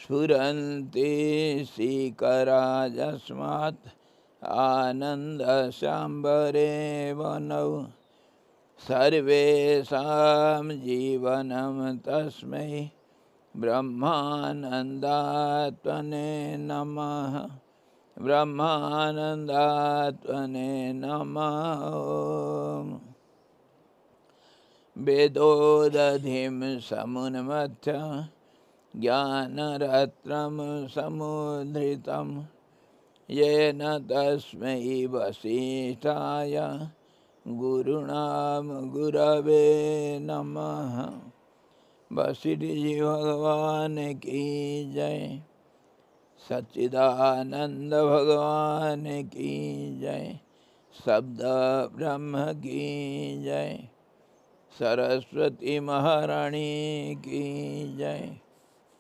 स्फुरन्ति सीकराजस्मात् आनन्दशाम्बरे वनौ सर्वेषां जीवनं तस्मै ब्रह्मानन्दात्मने नमः। ब्रह्मानन्दात्मने नमः। वेदोदधिं समुन्मथ्य ज्ञानरत्नं समुद्धृतं येन तस्मै वसिष्ठाय गुरुणां गुरवे नमः। वशिष्ठ जी भगवान की जय। सच्चिदानंद भगवान की जय। शब्द ब्रह्म की जय। सरस्वती महारानी की जय।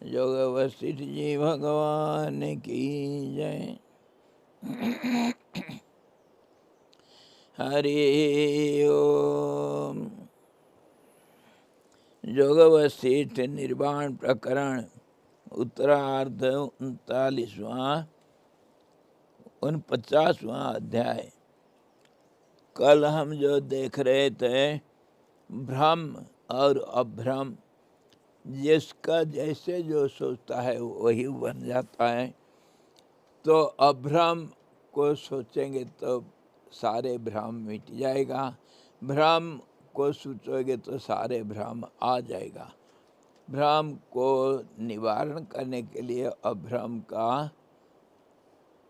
योग वशिष्ठ जी भगवान की जय। हरि ओम। योग वशिष्ठ निर्वाण प्रकरण उत्तरार्ध 39वां 49वां अध्याय। कल हम जो देख रहे थे भ्रम और अभ्रम, जिसका जैसे जो सोचता है वही बन जाता है। तो अभ्रम को सोचेंगे तो सारे भ्रम मिट जाएगा, भ्रम को सोचोगे तो सारे भ्रम आ जाएगा। भ्रम को निवारण करने के लिए अभ्रम का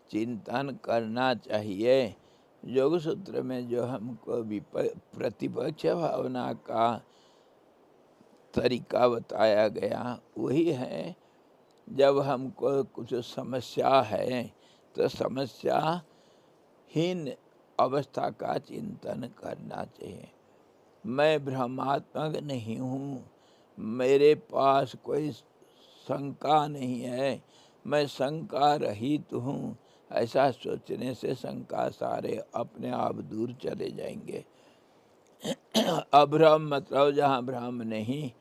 चिंतन करना चाहिए। योग सूत्र में जो हमको प्रतिपक्ष भावना का तरीका बताया गया वही है। जब हमको कुछ समस्या है तो समस्याहीन अवस्था का चिंतन करना चाहिए। मैं भ्रमात्मक नहीं हूँ, मेरे पास कोई शंका नहीं है, मैं शंका रहित हूँ। ऐसा सोचने से शंका सारे अपने आप दूर चले जाएंगे। अभ्रम मतलब जहाँ भ्रम नहीं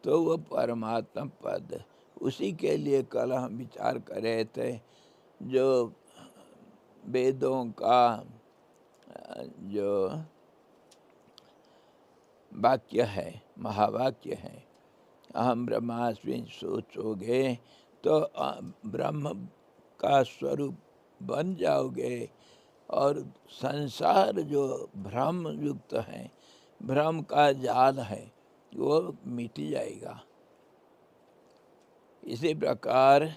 तो वो परमात्मा पद, उसी के लिए कल हम विचार कर रहे थे। जो वेदों का जो वाक्य है, महावाक्य है, अहम ब्रह्मास्मि सोचोगे तो ब्रह्म का स्वरूप बन जाओगे और संसार जो भ्रम युक्त है, भ्रम का जाल है, वो मिट जाएगा। इसी प्रकार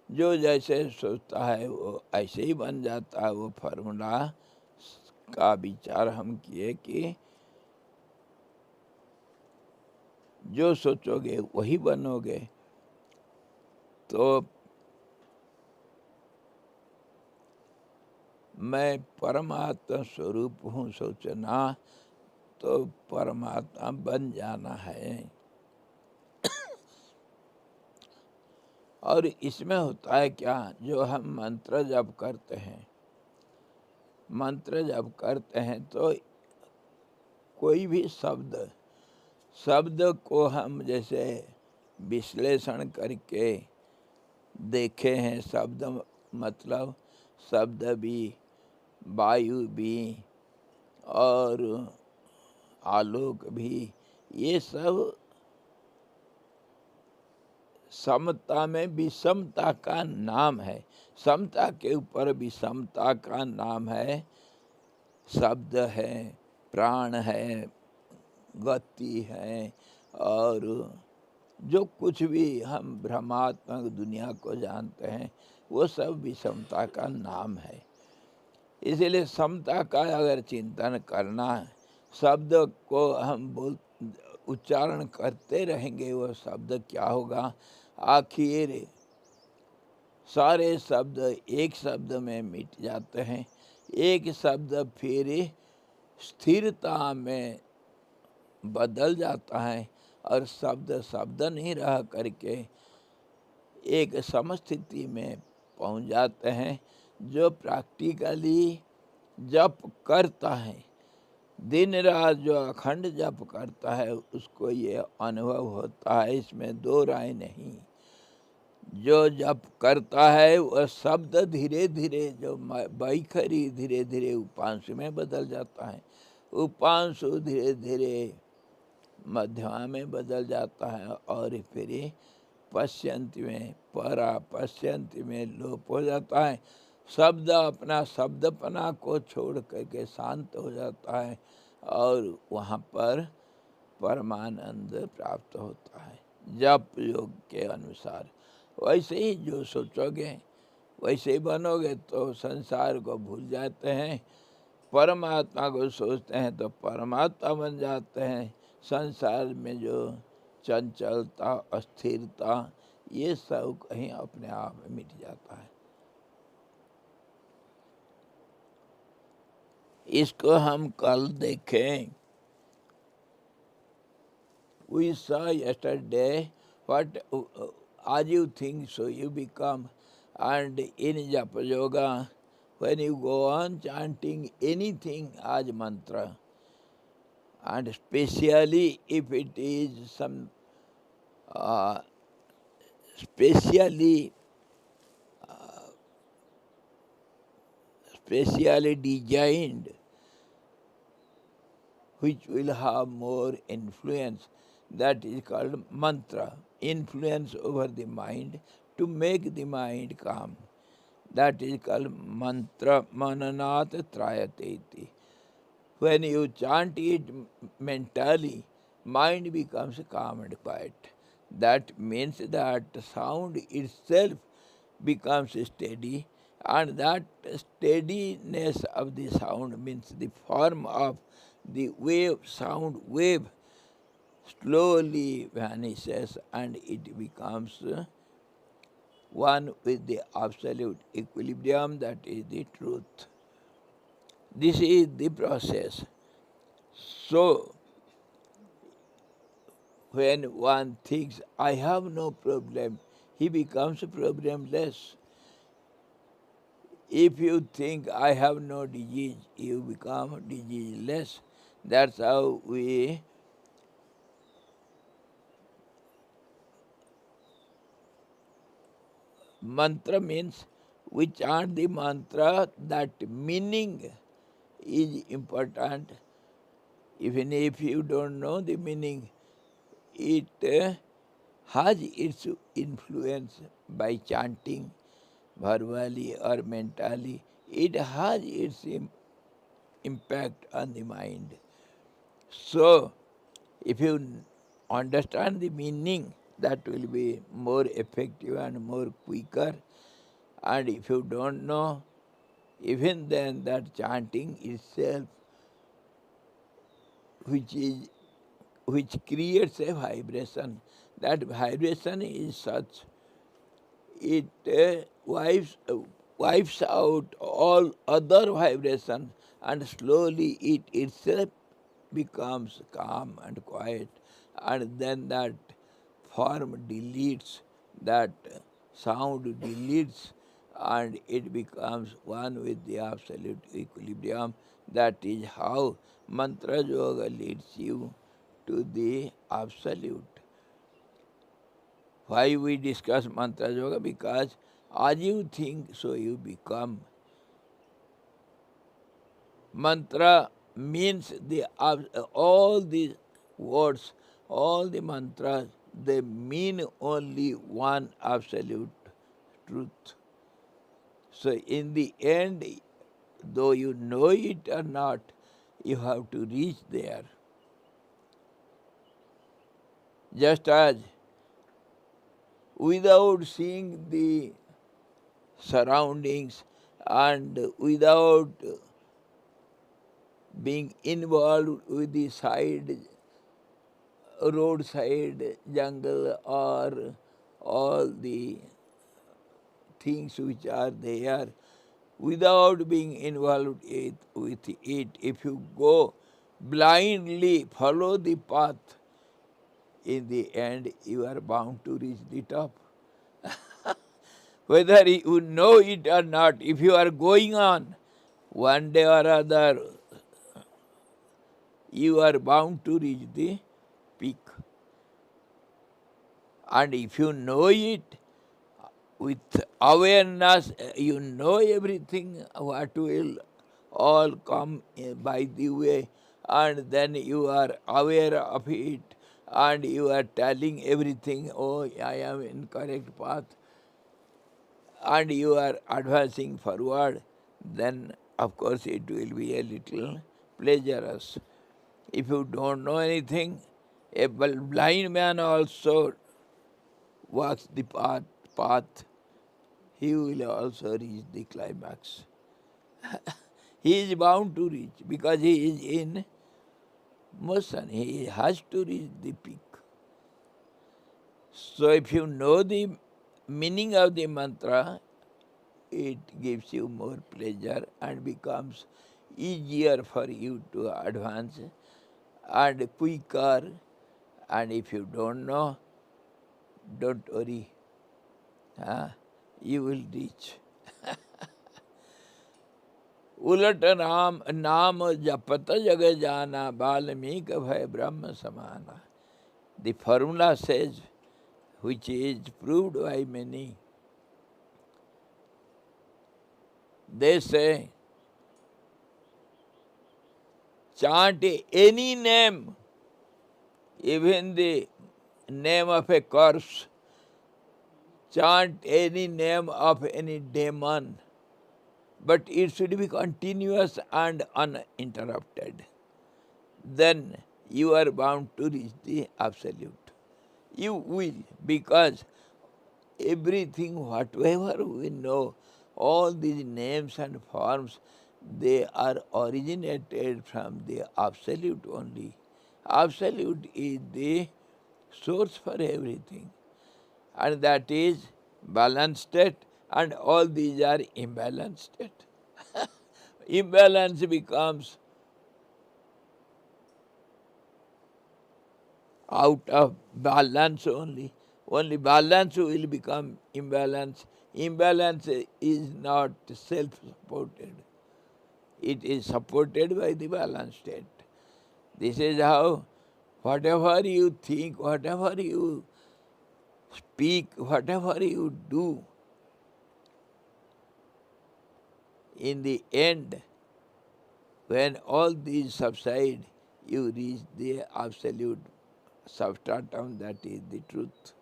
जो जैसे सोचता है वो ऐसे ही बन जाता है। वो फॉर्मूला का विचार हम किए कि जो सोचोगे वही बनोगे। तो मैं परमात्मा स्वरूप हूँ सोचना तो परमात्मा बन जाना है। और इसमें होता है क्या, जो हम मंत्र जप करते हैं, मंत्र जप करते हैं तो कोई भी शब्द को हम जैसे विश्लेषण करके देखे हैं। शब्द मतलब शब्द भी, वायु भी और आलोक भी, ये सब समता में विषमता का नाम है। समता के ऊपर विषमता का नाम है। शब्द है, प्राण है, गति है, और जो कुछ भी हम भ्रमात्मक दुनिया को जानते हैं वो सब विषमता का नाम है। इसीलिए समता का अगर चिंतन करना है, शब्द को हम उच्चारण करते रहेंगे, वो शब्द क्या होगा, आखिर सारे शब्द एक शब्द में मिट जाते हैं। एक शब्द फिर स्थिरता में बदल जाता है और शब्द शब्द नहीं रह करके एक समस्थिति में पहुंच जाते हैं। जो प्रैक्टिकली जप करता है दिन रात जो अखंड जप करता है उसको ये अनुभव होता है, इसमें दो राय नहीं। जो जप करता है वह शब्द धीरे धीरे, जो बैखरी धीरे धीरे उपांशु में बदल जाता है, उपांशु धीरे धीरे मध्यमा में बदल जाता है, और फिर पश्यंती में परा पश्यंती में लोप हो जाता है। शब्द अपना शब्दपना को छोड़ करके शांत हो जाता है, और वहाँ पर परमानंद प्राप्त होता है जप योग के अनुसार। वैसे ही जो सोचोगे वैसे ही बनोगे, तो संसार को भूल जाते हैं, परमात्मा को सोचते हैं तो परमात्मा बन जाते हैं। संसार में जो चंचलता अस्थिरता ये सब कहीं अपने आप में मिट जाता है। इसको हम कल देखें। We saw yesterday what as you think so you become, and in Japa Yoga when you go on chanting anything as mantra, and especially if it is some uh, specially designed, which will have more influence, that is called mantra, influence over the mind to make the mind calm. That is called mantra mananat trayateti. When you chant it mentally, mind becomes calm and quiet. That means that sound itself becomes steady, and that steadiness of the sound means the form of the wave, sound wave, slowly vanishes and it becomes one with the absolute equilibrium, that is the truth. This is the process. So, when one thinks, I have no problem, he becomes problemless. If you think, I have no disease, you become diseaseless. That's how we mantra means we chant the mantra, that meaning is important. Even if you don't know the meaning, it has its influence by chanting verbally or mentally. It has its impact on the mind. So, if you understand the meaning, that will be more effective and more quicker. And if you don't know, even then that chanting itself, which creates a vibration, that vibration is such, it wipes out all other vibrations, and slowly it itself becomes calm and quiet, and then that form deletes, that sound deletes, and it becomes one with the absolute equilibrium. That is how mantra yoga leads you to the absolute. Why we discuss mantra yoga? Because as you think, so you become. Mantra means all the words, all the mantras, they mean only one absolute truth. So in the end, though you know it or not, you have to reach there. Just as without seeing the surroundings and without being involved with the roadside jungle or all the things which are there, without being involved with it, if you go blindly, follow the path, in the end you are bound to reach the top. Whether you know it or not, if you are going on, one day or other, you are bound to reach the peak. And if you know it with awareness, you know everything what will all come by the way, and then you are aware of it, and you are telling everything, oh, I am in correct path, and you are advancing forward, then of course it will be a little pleasurous. If you don't know anything, a blind man also walks the path, he will also reach the climax. He is bound to reach because he is in motion. He has to reach the peak. So if you know the meaning of the mantra, it gives you more pleasure and becomes easier for you to advance and quicker. And if you don't know, don't worry, you will reach. उलट राम नाम जपत जग जाना वाल्मीकि भय ब्रह्म समाना. The formula says, which is proved by many, they say, chant any name, even the name of a corpse, chant any name of any demon, but it should be continuous and uninterrupted. Then you are bound to reach the absolute. You will, because everything, whatever we know, all these names and forms, they are originated from the absolute only. Absolute is the source for everything, and that is balanced state, and all these are imbalanced state. Imbalance becomes out of balance only. Only balance will become imbalance. Imbalance is not self-supported. It is supported by the balance state. This is how whatever you think, whatever you speak, whatever you do, in the end, when all these subside, you reach the absolute substratum, that is the truth.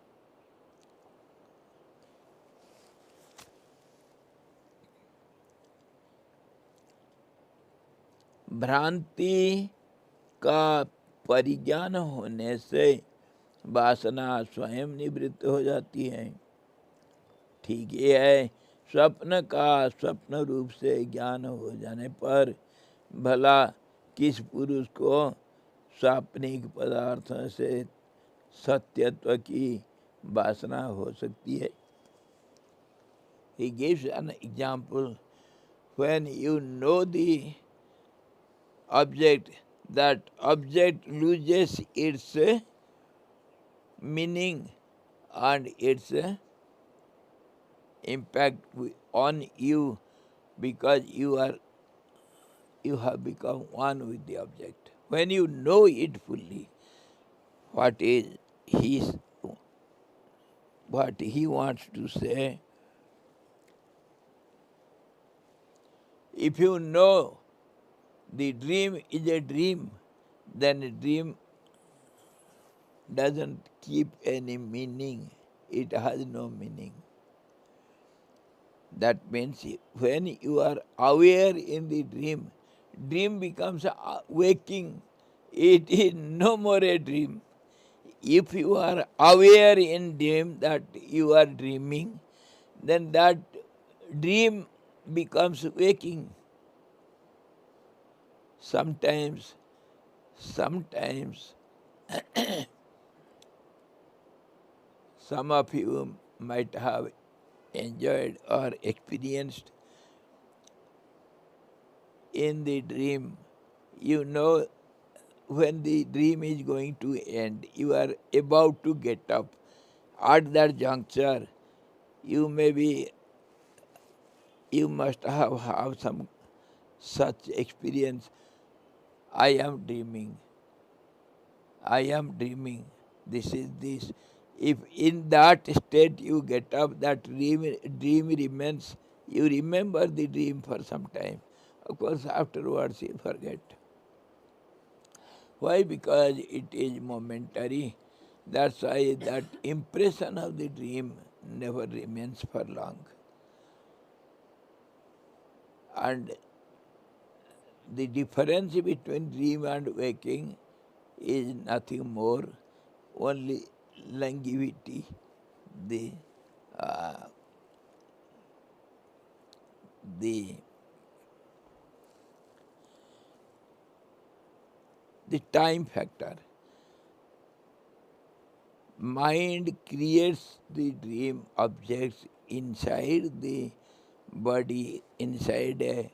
भ्रांति का परिज्ञान होने से वासना स्वयं निवृत्त हो जाती है. ठीक ये है, स्वप्न का स्वप्न रूप से ज्ञान हो जाने पर भला किस पुरुष को स्वाप्निक पदार्थों से सत्यत्व की वासना हो सकती है. He gives an example. When you know the object, that object loses its meaning and its impact on you, because you have become one with the object. When you know it fully, what he wants to say, if you know the dream is a dream, then a dream doesn't keep any meaning. It has no meaning. That means when you are aware in the dream, dream becomes waking. It is no more a dream. If you are aware in dream that you are dreaming, then that dream becomes waking. Sometimes some of you might have enjoyed or experienced in the dream. You know when the dream is going to end, you are about to get up. At that juncture, you must have some such experience. I am dreaming. I am dreaming. This is this. If in that state you get up, that dream remains. You remember the dream for some time. Of course, afterwards you forget. Why? Because it is momentary. That's why that impression of the dream never remains for long. And the difference between dream and waking is nothing more, only longevity, the uh, the the time factor. Mind creates the dream objects inside the body, inside a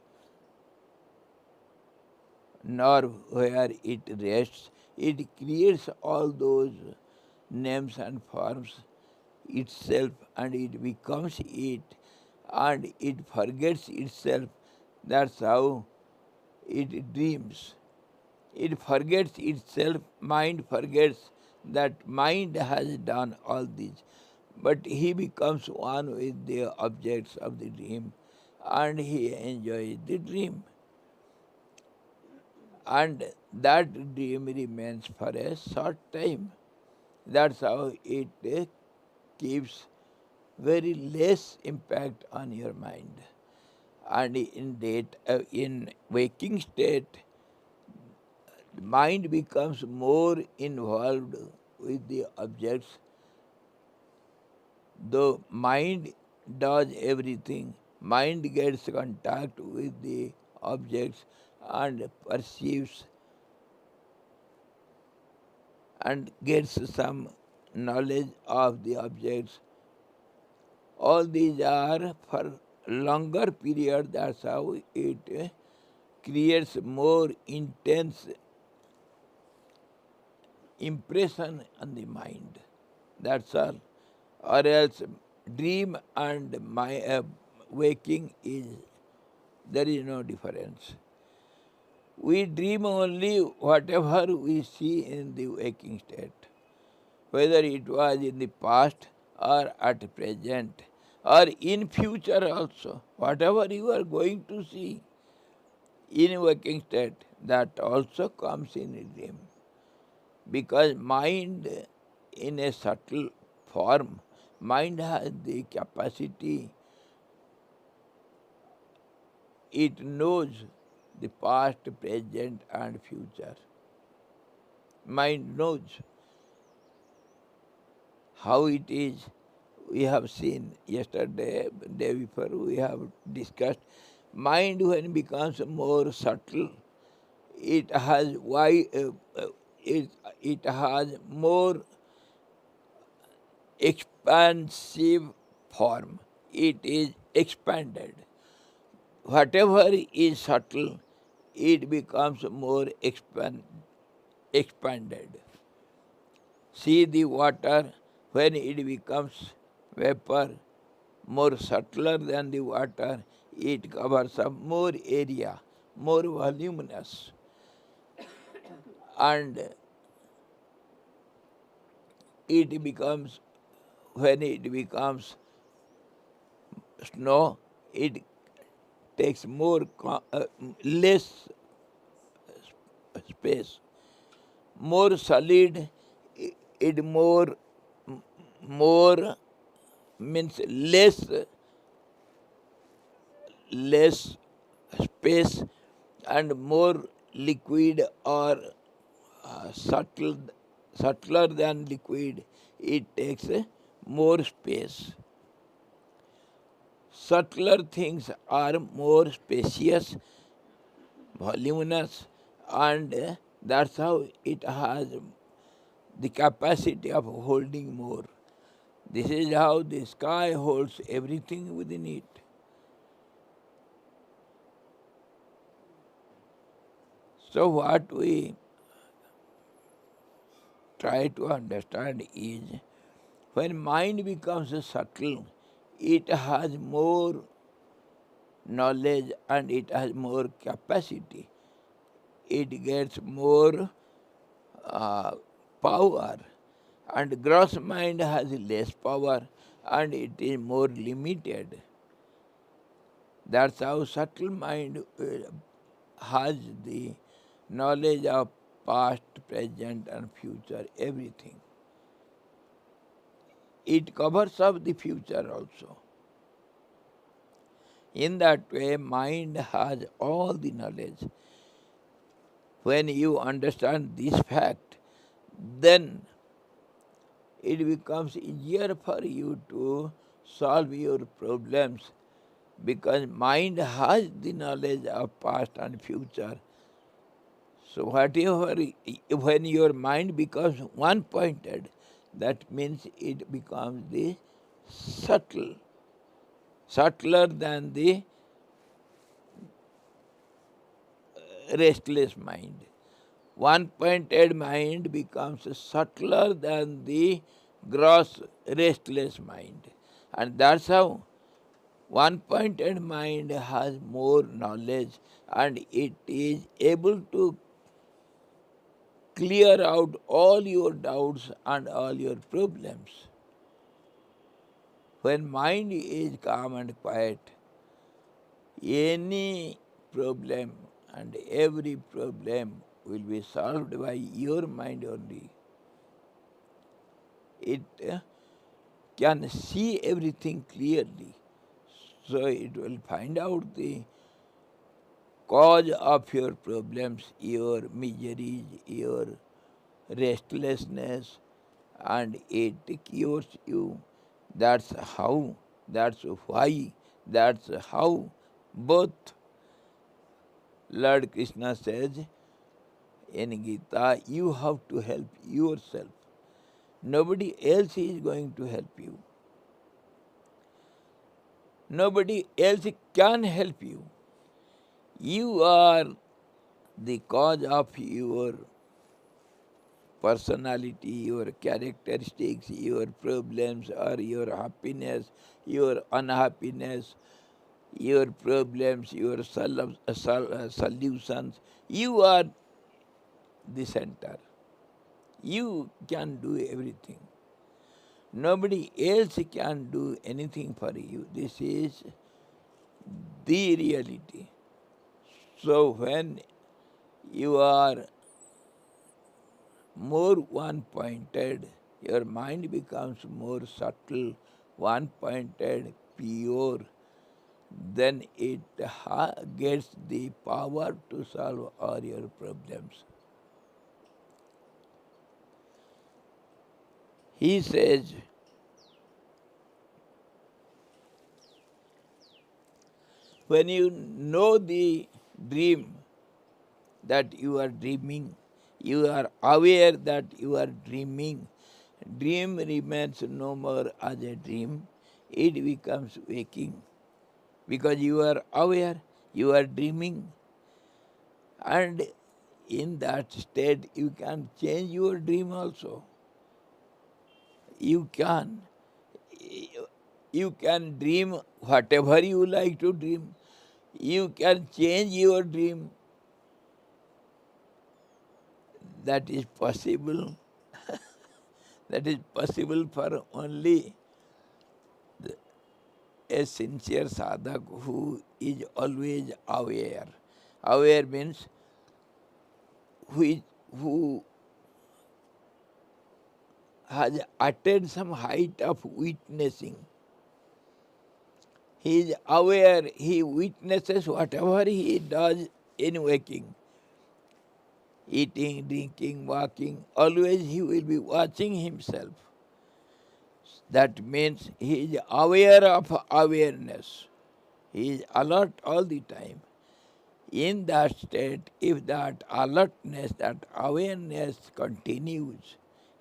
nerve where it rests. It creates all those names and forms itself, and it becomes it, and it forgets itself. That's how it dreams. It forgets itself, mind forgets that mind has done all this. But he becomes one with the objects of the dream, and he enjoys the dream. And that dream remains for a short time. That's how it keeps very less impact on your mind. And in waking state, mind becomes more involved with the objects. Though mind does everything, mind gets contact with the objects and perceives and gets some knowledge of the objects. All these are for longer period. That's how it creates more intense impression on the mind. That's all. Or else dream and my waking is, there is no difference. We dream only whatever we see in the waking state, whether it was in the past or at present or in future also. Whatever you are going to see in waking state, that also comes in a dream. Because mind in a subtle form, mind has the capacity, it knows the past, present and future. Mind knows how it is. We have seen yesterday, day before we have discussed, mind when becomes more subtle, it has it has more expansive form. It is expanded. Whatever is subtle, it becomes more expanded. See the water, when it becomes vapor, more subtler than the water, it covers up more area, more voluminous. And it becomes, when it becomes snow, it takes less space. More solid, it more means less space, and more liquid or subtler than liquid, it takes more space. Subtler things are more spacious, voluminous, and that's how it has the capacity of holding more. This is how the sky holds everything within it. So what we try to understand is, when mind becomes subtle, it has more knowledge and it has more capacity. it gets more power, and gross mind has less power and it is more limited. That's how subtle mind has the knowledge of past, present and future, everything. It covers up the future also. In that way, mind has all the knowledge. When you understand this fact, then it becomes easier for you to solve your problems, because mind has the knowledge of past and future. So whatever, when your mind becomes one-pointed, that means it becomes the subtle, subtler than the restless mind. One-pointed mind becomes subtler than the gross restless mind. And that's how one-pointed mind has more knowledge and it is able to clear out all your doubts and all your problems. When mind is calm and quiet, any problem and every problem will be solved by your mind only. It can see everything clearly, so it will find out the cause of your problems, your miseries, your restlessness, and it cures you. That's how, that's why, that's how both Lord Krishna says in Gita, you have to help yourself. Nobody else is going to help you. Nobody else can help you. You are the cause of your personality, your characteristics, your problems, or your happiness, your unhappiness, your problems, your solutions. You are the center. You can do everything. Nobody else can do anything for you. This is the reality. So when you are more one-pointed, your mind becomes more subtle, one-pointed, pure, then it gets the power to solve all your problems. He says, when you know the dream that you are dreaming, you are aware that you are dreaming, dream remains no more as a dream, it becomes waking. Because you are aware, you are dreaming, and in that state you can change your dream also. You can. You can dream whatever you like to dream. You can change your dream. That is possible. That is possible for only a sincere sadhak who is always aware. Aware means who has attained some height of witnessing. He is aware, he witnesses whatever he does in waking. Eating, drinking, walking, always he will be watching himself. That means he is aware of awareness. He is alert all the time. In that state, if that alertness, that awareness continues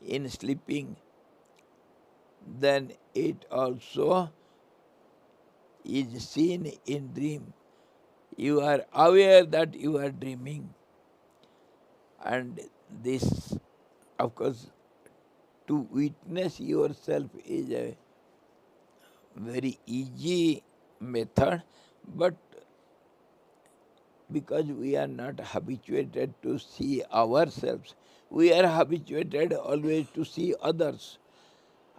in sleeping, then it also is seen in dream. You are aware that you are dreaming. And this, of course, to witness yourself is a very easy method, but because we are not habituated to see ourselves. We are habituated always to see others.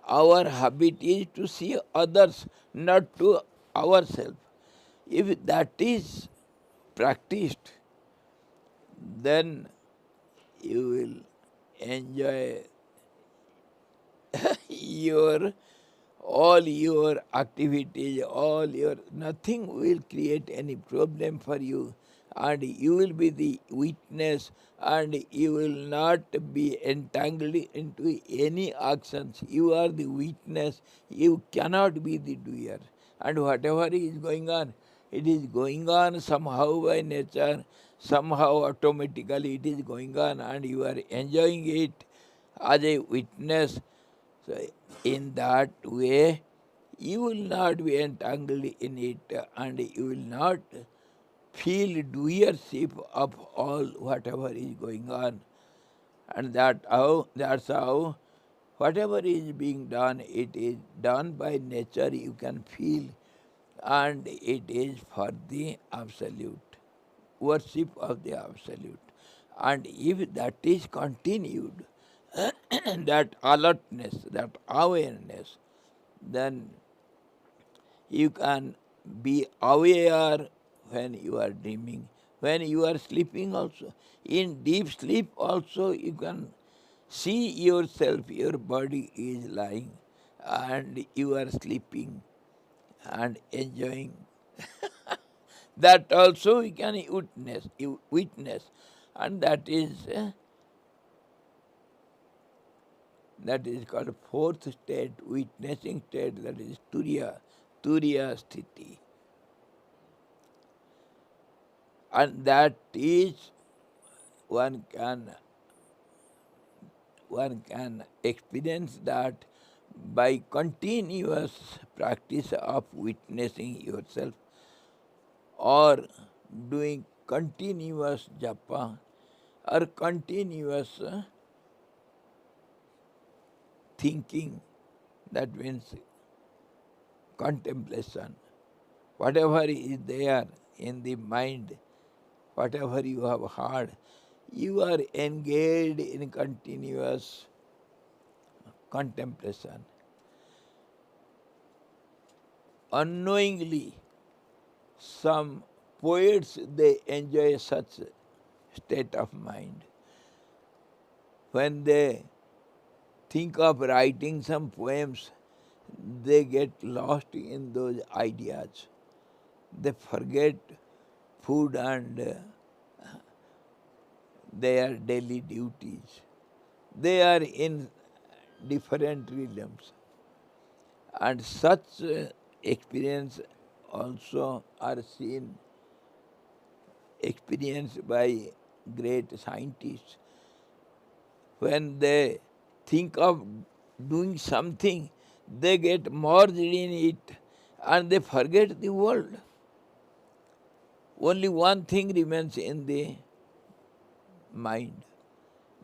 Our habit is to see others, not to ourselves. If that is practiced, then you will enjoy your all your activities, all your nothing will create any problem for you, and you will be the witness, and you will not be entangled into any actions. You are the witness, you cannot be the doer. And whatever is going on, it is going on somehow by nature, somehow automatically it is going on, and you are enjoying it as a witness. So in that way, you will not be entangled in it, and you will not feel doership of all whatever is going on. And that's how whatever is being done, it is done by nature, you can feel, and it is for the absolute, worship of the absolute. And if that is continued, that alertness, that awareness, then you can be aware when you are dreaming, when you are sleeping also. In deep sleep also you can see yourself, your body is lying and you are sleeping and enjoying. That also you can witness, and that is called fourth state, witnessing state, that is Turiya Sthiti. And that is one can experience that by continuous practice of witnessing yourself, or doing continuous japa, or continuous thinking, that means contemplation. Whatever is there in the mind, whatever you have heard, you are engaged in continuous contemplation. Unknowingly, some poets, they enjoy such state of mind. When they think of writing some poems, they get lost in those ideas. They forget food and their daily duties. They are in different realms. And such experience also are seen, experienced by great scientists. When they think of doing something, they get merged in it and they forget the world. Only one thing remains in the mind.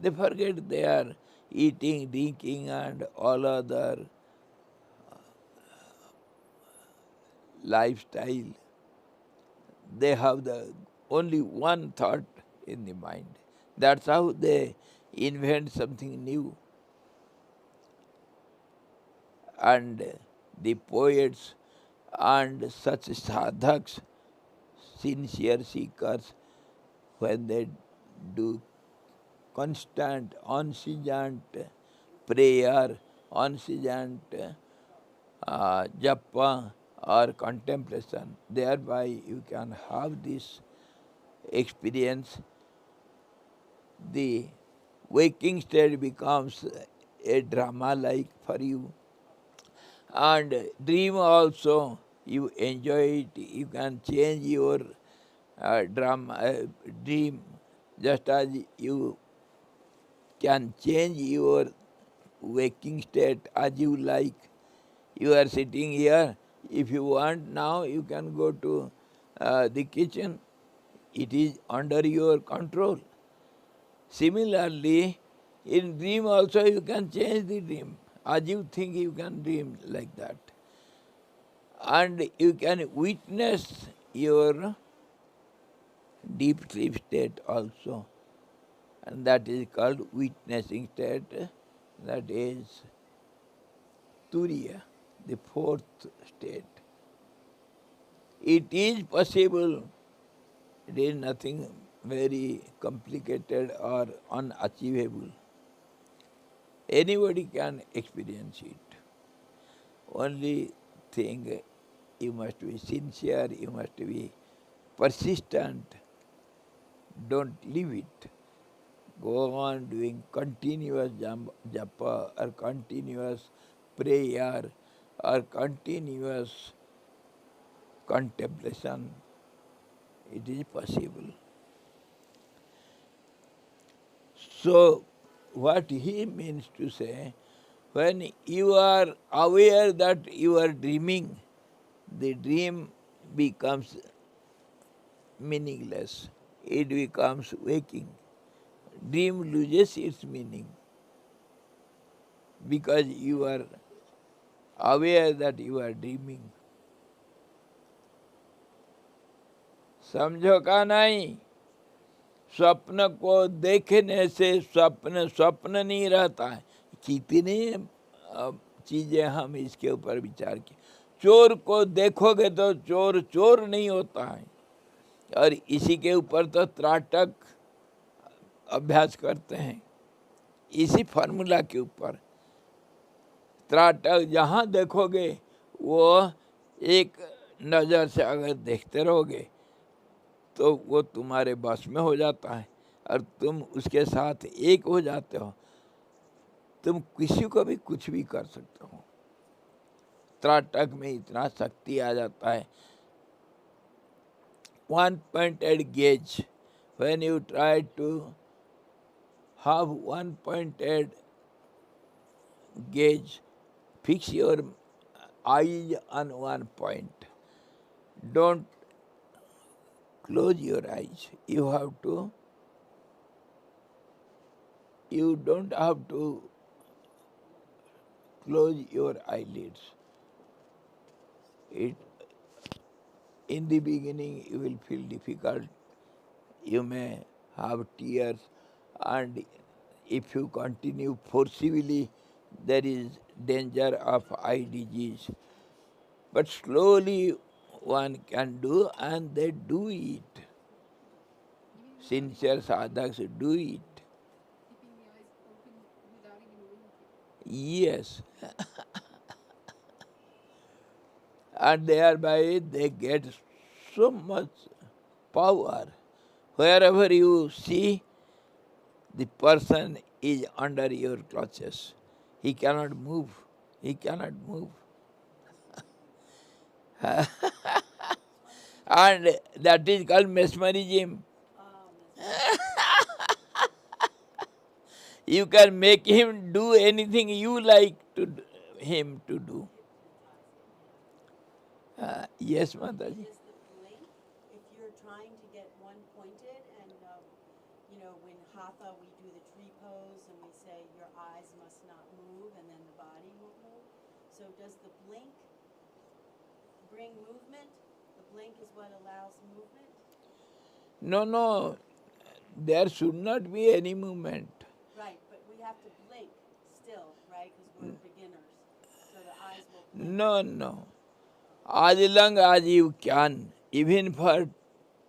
They forget their eating, drinking, and all other lifestyle. They have the only one thought in the mind. That's how they invent something new. And the poets and such sadhaks, sincere seekers, when they do constant, unceasant prayer, unceasant japa or contemplation, thereby you can have this experience. The waking state becomes a drama like for you, and dream also you enjoy it. You can change your dream, just as you can change your waking state as you like. You are sitting here, if you want now you can go to the kitchen, it is under your control. Similarly, in dream also you can change the dream, as you think you can dream like that. And you can witness your deep sleep state also, and that is called witnessing state, that is Turiya, the fourth state. It is possible, it is nothing very complicated or unachievable. Anybody can experience it. Only thing, you must be sincere, you must be persistent, don't leave it. Go on doing continuous japa or continuous prayer or continuous contemplation. It is possible. So, what he means to say, when you are aware that you are dreaming, the dream becomes meaningless. It becomes waking. Dream loses its meaning because you are aware that you are dreaming. समझो का नहीं? स्वप्न को देखने से स्वप्न स्वप्न नहीं रहता है. कितनी चीजें हम इसके ऊपर विचार किए. चोर को देखोगे तो चोर चोर नहीं होता है. और इसी के ऊपर तो त्राटक अभ्यास करते हैं, इसी फार्मूला के ऊपर. त्राटक जहाँ देखोगे वो एक नज़र से अगर देखते रहोगे तो वो तुम्हारे बस में हो जाता है और तुम उसके साथ एक हो जाते हो. तुम किसी को भी कुछ भी कर सकते हो. त्राटक में इतना शक्ति आ जाता है. One pointed gauge, when you try to have one pointed gauge, fix your eyes on one point. Don't close your eyes. You don't have to close your eyelids. In the beginning you will feel difficult. You may have tears, and if you continue forcibly, there is danger of eye disease. But slowly one can do, and they do it. Sincere sadhaks do it. Keeping the eyes open without even winking. Yes. And thereby they get so much power. Wherever you see, the person is under your clutches. He cannot move. He cannot move. And that is called mesmerism. You can make him do anything you like him to do. Yes, Mataji. Is the blink, if you're trying to get one pointed, and when hatha we do the tree pose and we say your eyes must not move and then the body won't move. So does the blink bring movement? The blink is what allows movement? No. There should not be any movement. Right, but we have to blink still, right? Because we're beginners. So the eyes will blink. No. As long as you can, even for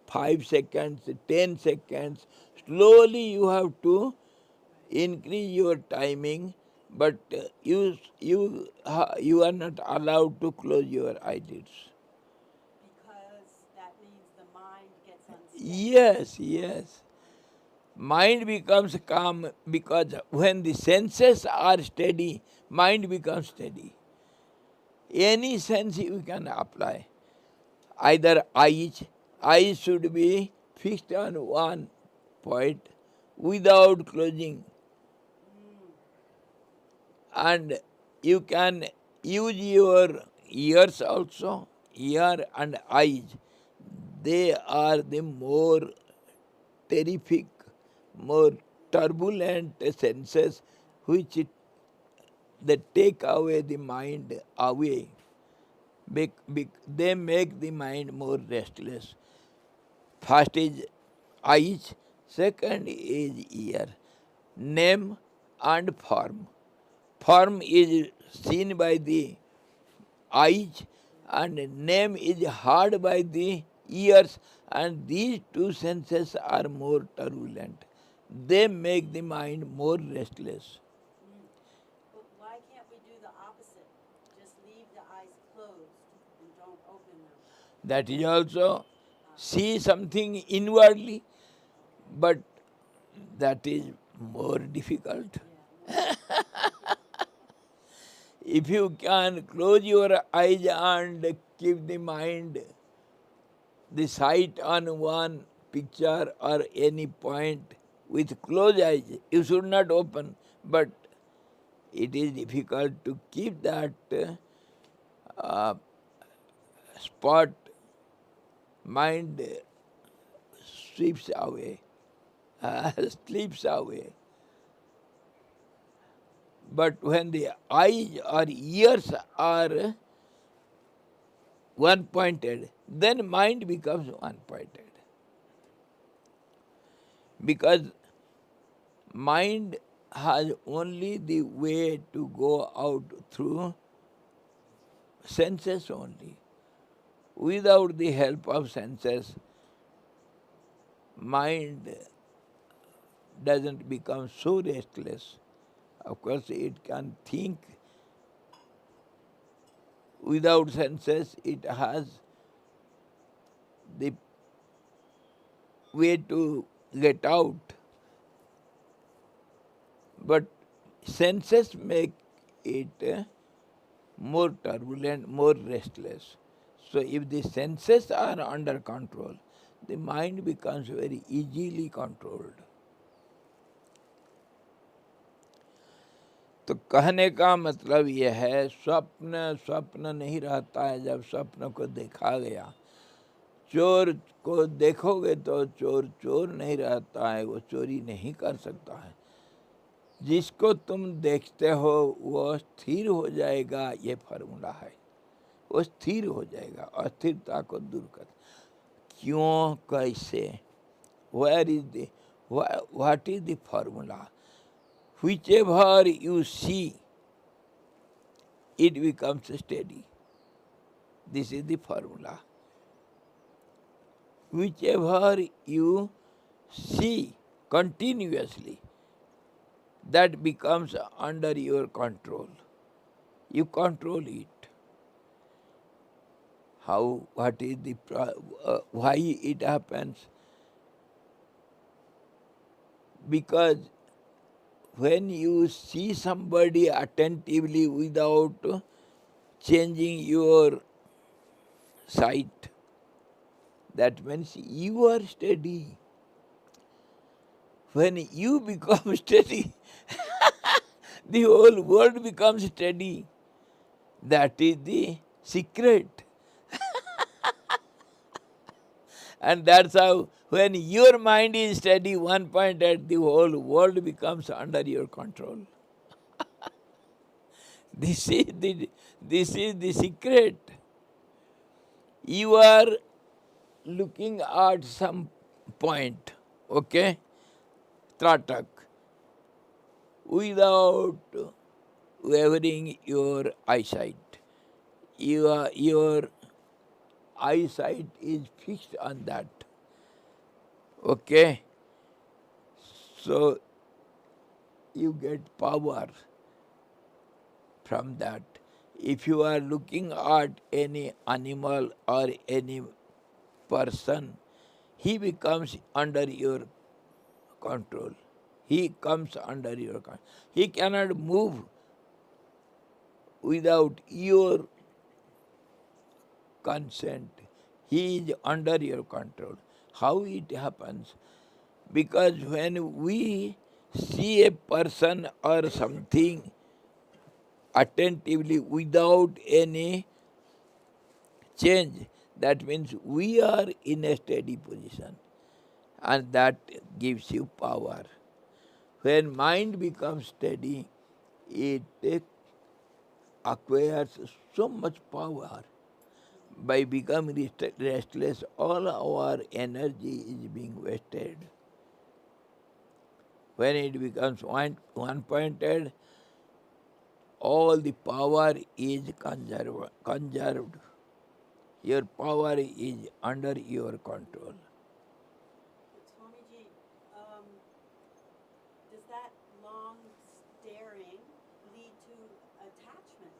5 seconds, 10 seconds, slowly you have to increase your timing, but you are not allowed to close your eyelids. Because that means the mind gets unsteady. Yes. Mind becomes calm because when the senses are steady, mind becomes steady. Any sense you can apply. Either eyes should be fixed on one point without closing. And you can use your ears also, ear and eyes. They are the more terrific, more turbulent senses which they take away the mind away. They make the mind more restless. First is eyes, second is ear. Name and form. Form is seen by the eyes and name is heard by the ears, and these two senses are more turbulent. They make the mind more restless. But why can't we do the opposite? Just leave the eyes closed and don't open them. That is also see something inwardly, but that is more difficult. Yeah. If you can close your eyes and keep the mind, the sight on one picture or any point with closed eyes, you should not open, but it is difficult to keep that uh, spot. Mind sweeps away, slips away. But when the eyes or ears are one pointed, then mind becomes one pointed. Because mind has only the way to go out through senses only. Without the help of senses, mind doesn't become so restless. Of course, it can think. Without senses, it has the way to get out. But senses make it more turbulent, more restless. So if the senses are under control, the mind becomes very easily controlled. तो कहने का मतलब यह है, स्वप्न स्वप्न नहीं रहता है जब स्वप्न को देखा गया। चोर को देखोगे तो चोर चोर नहीं रहता है, वो चोरी नहीं कर सकता है। जिसको तुम देखते हो वो स्थिर हो जाएगा, ये फॉर्मूला है। वो स्थिर हो जाएगा, अस्थिरता को दूर कर। क्यों, कैसे, where is the what is the formula? Whichever you see, it becomes steady. This is the formula. Whichever you see continuously, that becomes under your control. You control it. How, what is the, why it happens? Because when you see somebody attentively without changing your sight, that means you are steady. When you become steady, the whole world becomes steady. That is the secret. And that's how, when your mind is steady, one point at the whole world becomes under your control. This is the secret. You are looking at some point, okay, Tratak, without wavering your eyesight. Your eyesight is fixed on that. Okay? So you get power from that. If you are looking at any animal or any person, he becomes under your control. He comes under your control. He cannot move without your consent. He is under your control. How it happens? Because when we see a person or something attentively without any change, that means we are in a steady position, and that gives you power. When mind becomes steady, it acquires so much power. by becoming restless, all our energy is being wasted. When it becomes one-pointed, all the power is conserved. Your power is under your control. But Swamiji, does that long staring lead to attachment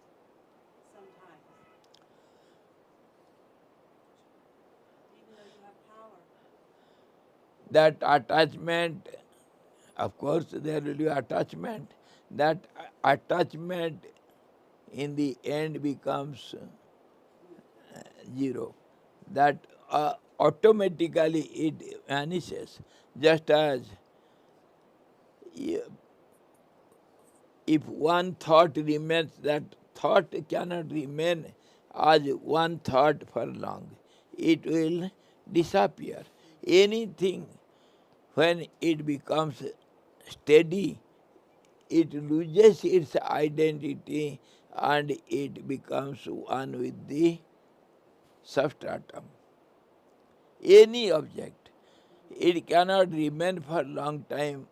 sometimes? Even though you have power. That attachment, of course, there will be attachment. That attachment in the end becomes zero. That automatically it vanishes. Just as if one thought remains, that thought cannot remain as one thought for long. It will disappear. Anything, when it becomes steady, it loses its identity and it becomes one with the substratum. Any object, it cannot remain for a long time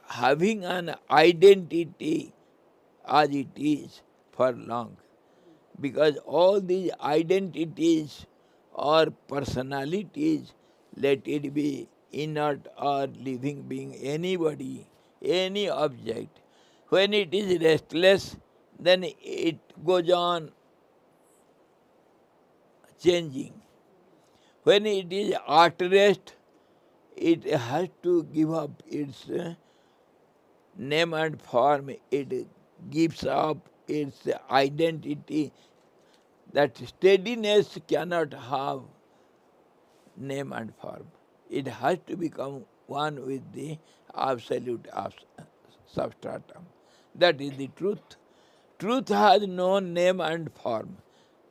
having an identity as it is for long, because all these identities or personalities, let it be inert or living being, anybody, any object, when it is restless, then it goes on changing. When it is at rest, it has to give up its name and form, it gives up its identity. That steadiness cannot have name and form. It has to become one with the absolute substratum. That is the truth. Truth has no name and form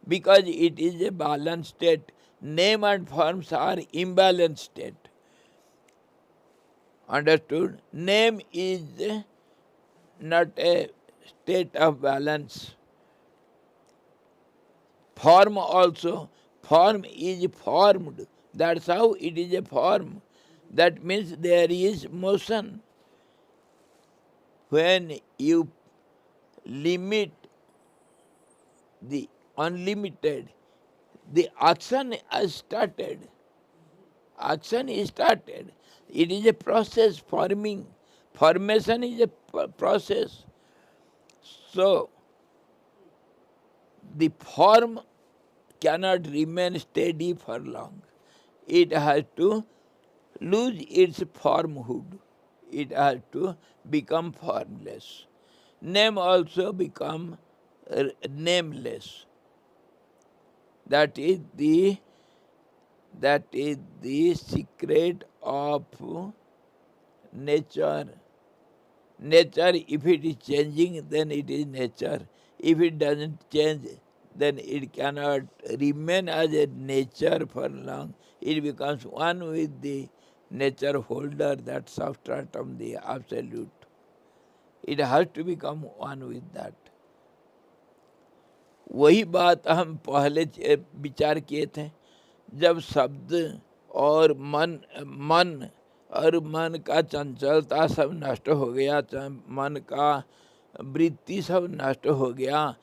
because it is a balanced state. Name and forms are imbalanced state. Understood? Name is not a state of balance. Form also. Form is formed. That's how it is a form. That means there is motion. When you limit the unlimited, the action has started. Action is started. It is a process forming. Formation is a process. So, the form cannot remain steady for long. It has to lose its formhood. It has to become formless. Name also become nameless. That is the secret of nature. Nature, if it is changing, then it is nature. If it doesn't change, then it cannot remain as a nature for long. It becomes one with the nature holder, that substratum, the absolute. It has to become one with that. वही बात हम पहले विचार किए थे, जब शब्द और मन और मन का चंचलता सब नष्ट हो गया, मन का वृत्ति सब नष्ट हो गया,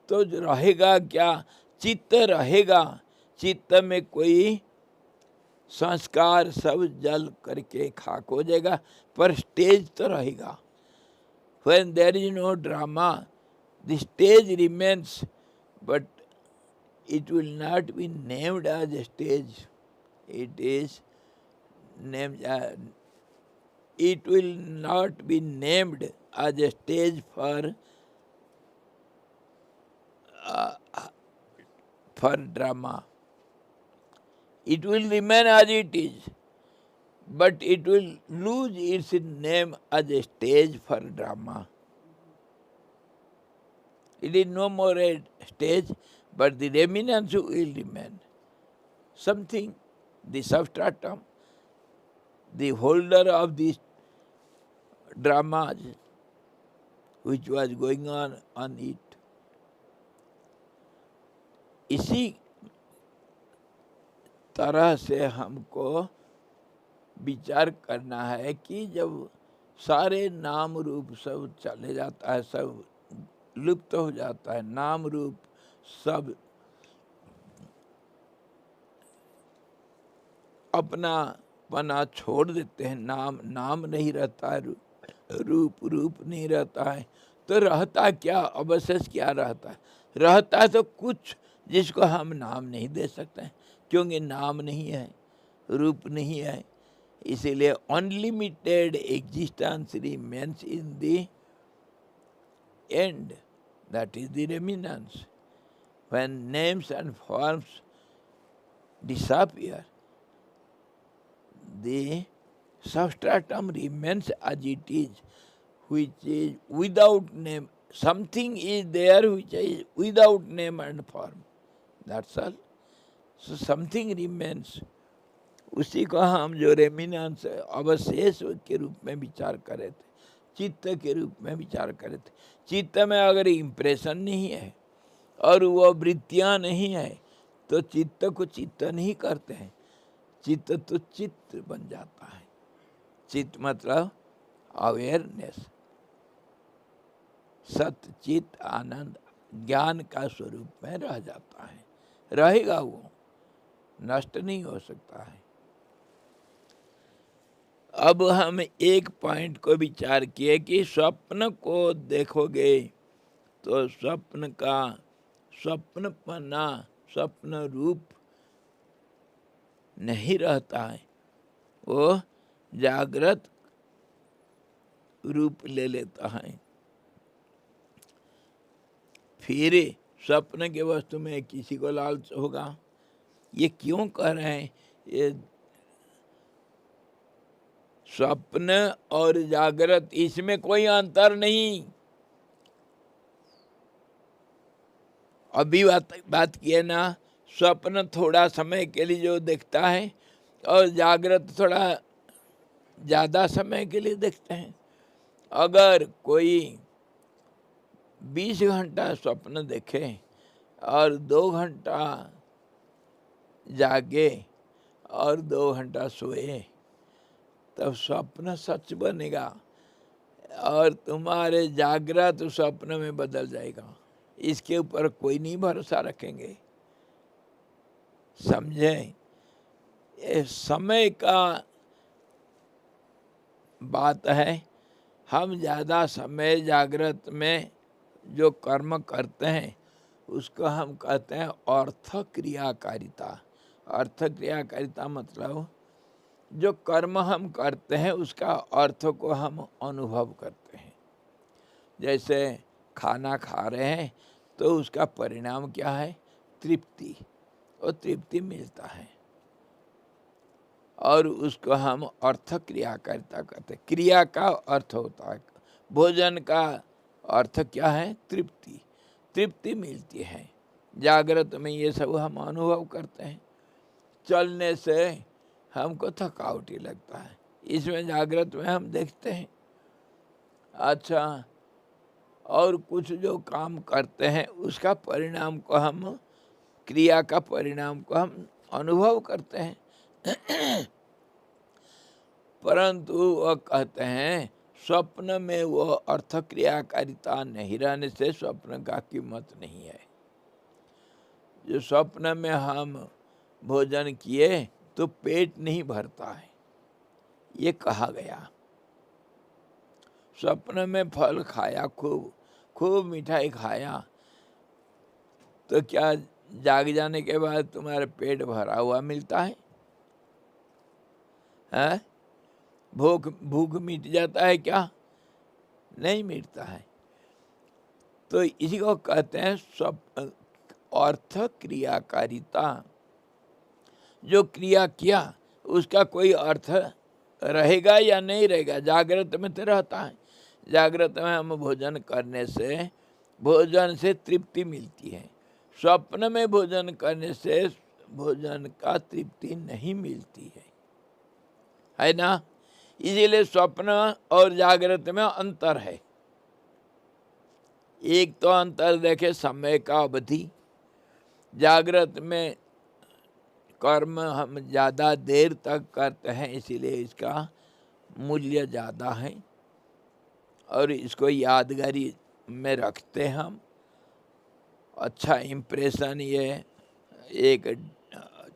तो रहेगा क्या? चित्त रहेगा. चित्त में कोई संस्कार सब जल करके खाक हो जाएगा, पर स्टेज तो रहेगा. When there is no drama, the stage remains, but it will not be named as a stage. It is named. It will not be named as a stage for drama. It will remain as it is, but it will lose its name as a stage for drama. It is no more a stage, but the remnants will remain. Something, the substratum, the holder of these dramas which was going on it. इसी तरह से हमको विचार करना है कि जब सारे नाम रूप सब चले जाता है, सब लुप्त हो जाता है, नाम रूप सब अपना पना छोड़ देते हैं, नाम नहीं रहता है, रूप नहीं रहता है, तो रहता क्या, अवशेष क्या रहता है? रहता है तो कुछ जिसको हम नाम नहीं दे सकते हैं, क्योंकि नाम नहीं है, रूप नहीं है। इसीलिए unlimited existence remains in the end, that is the remnants. When names and forms disappear, the substratum remains as it is, which is without name. Something is there which is without name and form. That's all. So something remains. उसी को हम जो remnants अवशेष के रूप में विचार करे थे, चित्त के रूप में विचार करे थे। चित्त में अगर इम्प्रेशन नहीं है और वो वृत्तियाँ नहीं है तो चित्त को चित्त नहीं करते हैं, चित्त तो चित्त बन जाता है। चित्त मतलब अवेयरनेस, सत्य चित्त आनंद ज्ञान का स्वरूप में रह जाता है, रहेगा, वो नष्ट नहीं हो सकता है। अब हम एक पॉइंट को विचार किए कि स्वप्न को देखोगे तो स्वप्न का स्वप्नपना, स्वप्न रूप नहीं रहता है, वो जागृत रूप ले लेता है। फिर स्वप्न के वस्तु में किसी को लालच होगा। ये क्यों कह रहे हैं? ये स्वप्न और जागृत, इसमें कोई अंतर नहीं। अभी बात किए ना, स्वप्न थोड़ा समय के लिए जो देखता है और जागृत थोड़ा ज़्यादा समय के लिए देखते हैं। अगर कोई 20 घंटा स्वप्न देखे और 2 घंटा जागे और 2 घंटा सोए, तब स्वप्न सच बनेगा और तुम्हारे जागृत स्वप्न में बदल जाएगा। इसके ऊपर कोई नहीं भरोसा रखेंगे। समझे? ये समय का बात है। हम ज़्यादा समय जागृत में जो कर्म करते हैं उसको हम कहते हैं अर्थ क्रियाकारिता। अर्थ क्रियाकारिता मतलब जो कर्म हम करते हैं उसका अर्थ को हम अनुभव करते हैं। जैसे खाना खा रहे हैं तो उसका परिणाम क्या है? तृप्ति, और तृप्ति मिलता है और उसको हम अर्थ क्रियाकारिता कहते हैं। क्रिया का अर्थ होता है, भोजन का अर्थ क्या है? तृप्ति, तृप्ति मिलती है। जागृत में ये सब हम अनुभव करते हैं। चलने से हमको थकावटी लगता है, इसमें जागृत में हम देखते हैं। अच्छा, और कुछ जो काम करते हैं उसका परिणाम को हम, क्रिया का परिणाम को हम अनुभव करते हैं। परंतु वह कहते हैं स्वप्न में वो अर्थ क्रियाकारिता नहीं रहने से स्वप्न का कीमत नहीं है। जो स्वप्न में हम भोजन किए तो पेट नहीं भरता है, ये कहा गया। स्वप्न में फल खाया, खूब मिठाई खाया, तो क्या जाग जाने के बाद तुम्हारे पेट भरा हुआ मिलता है? हैं? भूख मिट जाता है क्या? नहीं मिटता है। तो इसी को कहते हैं अर्थ क्रियाकारिता। जो क्रिया किया उसका कोई अर्थ रहेगा या नहीं रहेगा? जागृत में तो रहता है। जागृत में हम भोजन करने से भोजन से तृप्ति मिलती है। स्वप्न में भोजन करने से भोजन का तृप्ति नहीं मिलती है ना? इसीलिए स्वप्न और जागृत में अंतर है। एक तो अंतर देखे समय का अवधि, जागृत में कर्म हम ज़्यादा देर तक करते हैं, इसीलिए इसका मूल्य ज़्यादा है और इसको यादगारी में रखते हम। अच्छा इम्प्रेशन, ये एक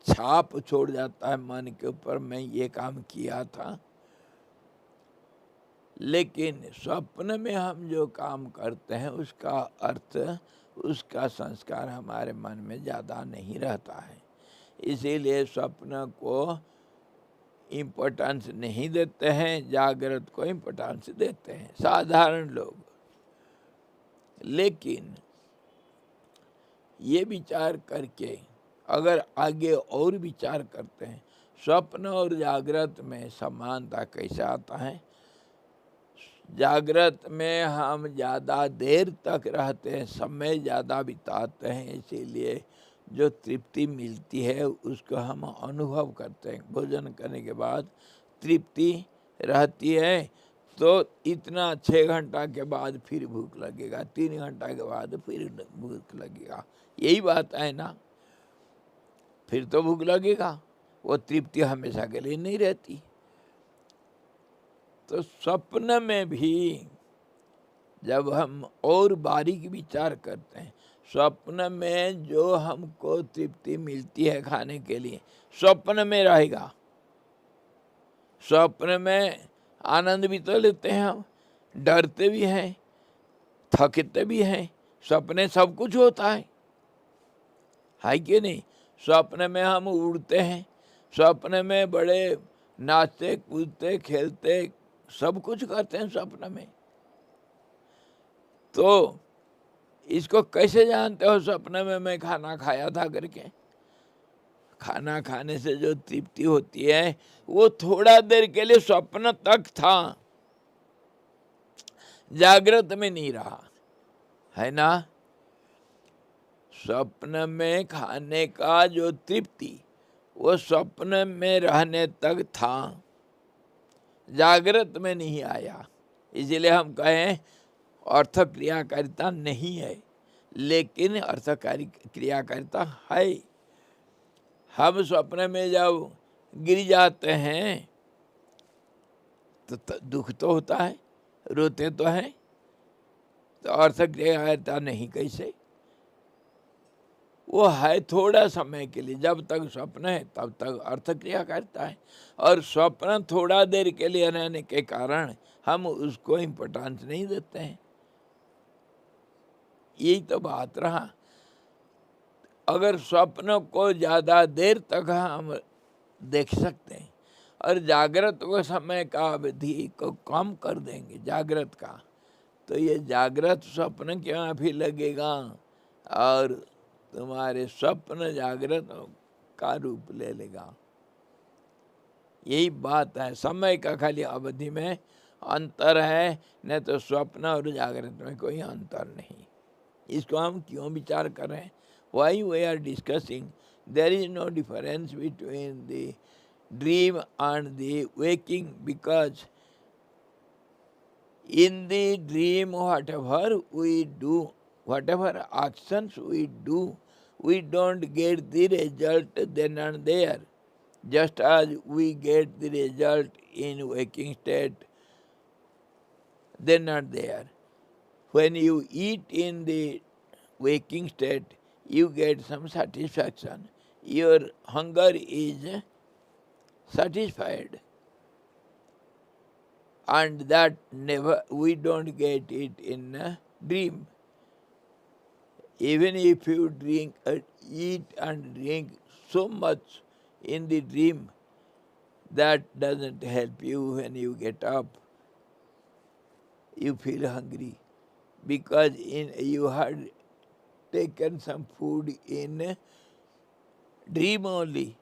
छाप छोड़ जाता है मन के ऊपर, मैं ये काम किया था। लेकिन स्वप्न में हम जो काम करते हैं उसका अर्थ, उसका संस्कार हमारे मन में ज़्यादा नहीं रहता है, इसीलिए स्वप्न को इम्पोर्टेंस नहीं देते हैं, जागृत को इम्पोर्टेंस देते हैं साधारण लोग। लेकिन ये विचार करके अगर आगे और विचार करते हैं, स्वप्न और जागृत में समानता कैसे आता है। जागृत में हम ज़्यादा देर तक रहते हैं, समय ज़्यादा बिताते हैं, इसीलिए जो तृप्ति मिलती है उसको हम अनुभव करते हैं। भोजन करने के बाद तृप्ति रहती है, तो इतना 6 घंटा के बाद फिर भूख लगेगा, 3 घंटा के बाद फिर भूख लगेगा, यही बात है ना। फिर तो भूख लगेगा, वो तृप्ति हमेशा के लिए नहीं रहती। तो स्वप्न में भी जब हम और बारीक विचार करते हैं, स्वप्न में जो हमको तृप्ति मिलती है खाने के लिए, स्वप्न में रहेगा। स्वप्न में आनंद भी तो लेते हैं हम, डरते भी हैं, थकते भी हैं, सपने सब कुछ होता है कि नहीं। स्वप्न में हम उड़ते हैं, स्वप्न में बड़े नाचते कूदते खेलते सब कुछ करते हैं स्वप्न में। तो इसको कैसे जानते हो स्वप्न में मैं खाना खाया था करके। खाना खाने से जो तृप्ति होती है वो थोड़ा देर के लिए स्वप्न तक था, जागृत में नहीं रहा, है ना। स्वप्न में खाने का जो तृप्ति वो स्वप्न में रहने तक था, जागृत में नहीं आया। इसीलिए हम कहें अर्थ क्रियाकारिता नहीं है, लेकिन अर्थ क्रियाकारिता है। हम स्वप्न में जब गिर जाते हैं तो दुख तो होता है, रोते तो हैं, तो अर्थ क्रियाकारिता नहीं कैसे। वो है थोड़ा समय के लिए, जब तक स्वप्न है तब तक अर्थ क्रिया करता है, और स्वप्न थोड़ा देर के लिए रहने के कारण हम उसको इम्पोर्टेंस नहीं देते हैं। यही तो बात रहा। अगर स्वप्न को ज़्यादा देर तक हम देख सकते हैं और जागृत को समय का अवधि को कम कर देंगे जागृत का, तो ये जागृत स्वप्न क्यों फिर लगेगा और तुम्हारे स्वप्न जागृत का रूप ले लेगा। यही बात है, समय का खाली अवधि में अंतर है, नहीं तो स्वप्न और जागृत में कोई अंतर नहीं। इसको हम क्यों विचार कर रहे हैं? Why we are discussing there is no difference between the dream and the waking, because in the dream whatever we do, whatever actions we do, we don't get the result then and there, just as we get the result in waking state then and there. When you eat in the waking state, you get some satisfaction, your hunger is satisfied, and that never we don't get it in a dream. Even if you drink, eat and drink so much in the dream, that doesn't help you. When you get up, you feel hungry because you had taken some food in dream only.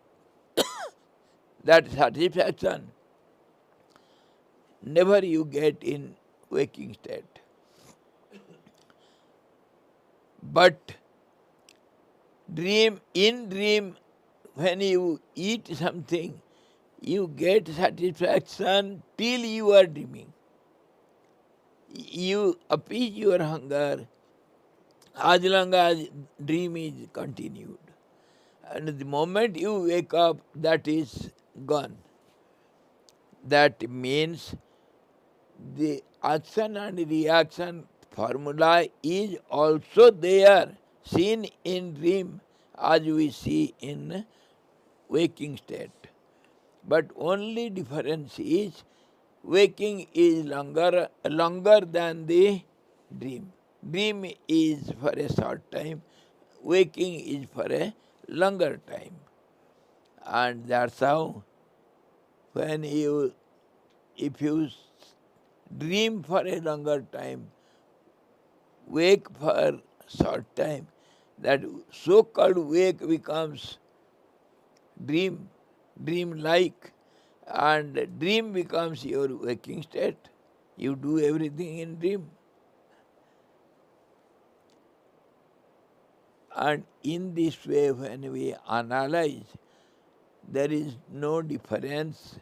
That satisfaction never you get in waking state. But in dream, when you eat something, you get satisfaction till you are dreaming. You appease your hunger, as long as dream is continued. And the moment you wake up, that is gone. That means the action and reaction formula is also there, seen in dream as we see in waking state. But only difference is waking is longer than the dream. Dream is for a short time, waking is for a longer time. And that's how when you, if you dream for a longer time, wake for short time, that so-called wake becomes dream, dream-like, and dream becomes your waking state. You do everything in dream. And in this way, when we analyze, there is no difference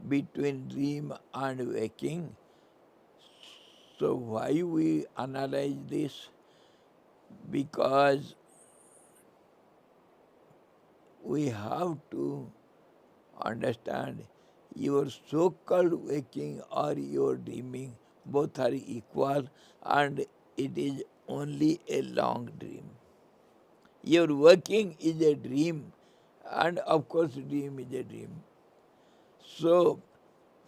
between dream and waking. So why we analyze this? Because we have to understand your so-called waking or your dreaming, both are equal, and it is only a long dream. Your waking is a dream, and of course dream is a dream. So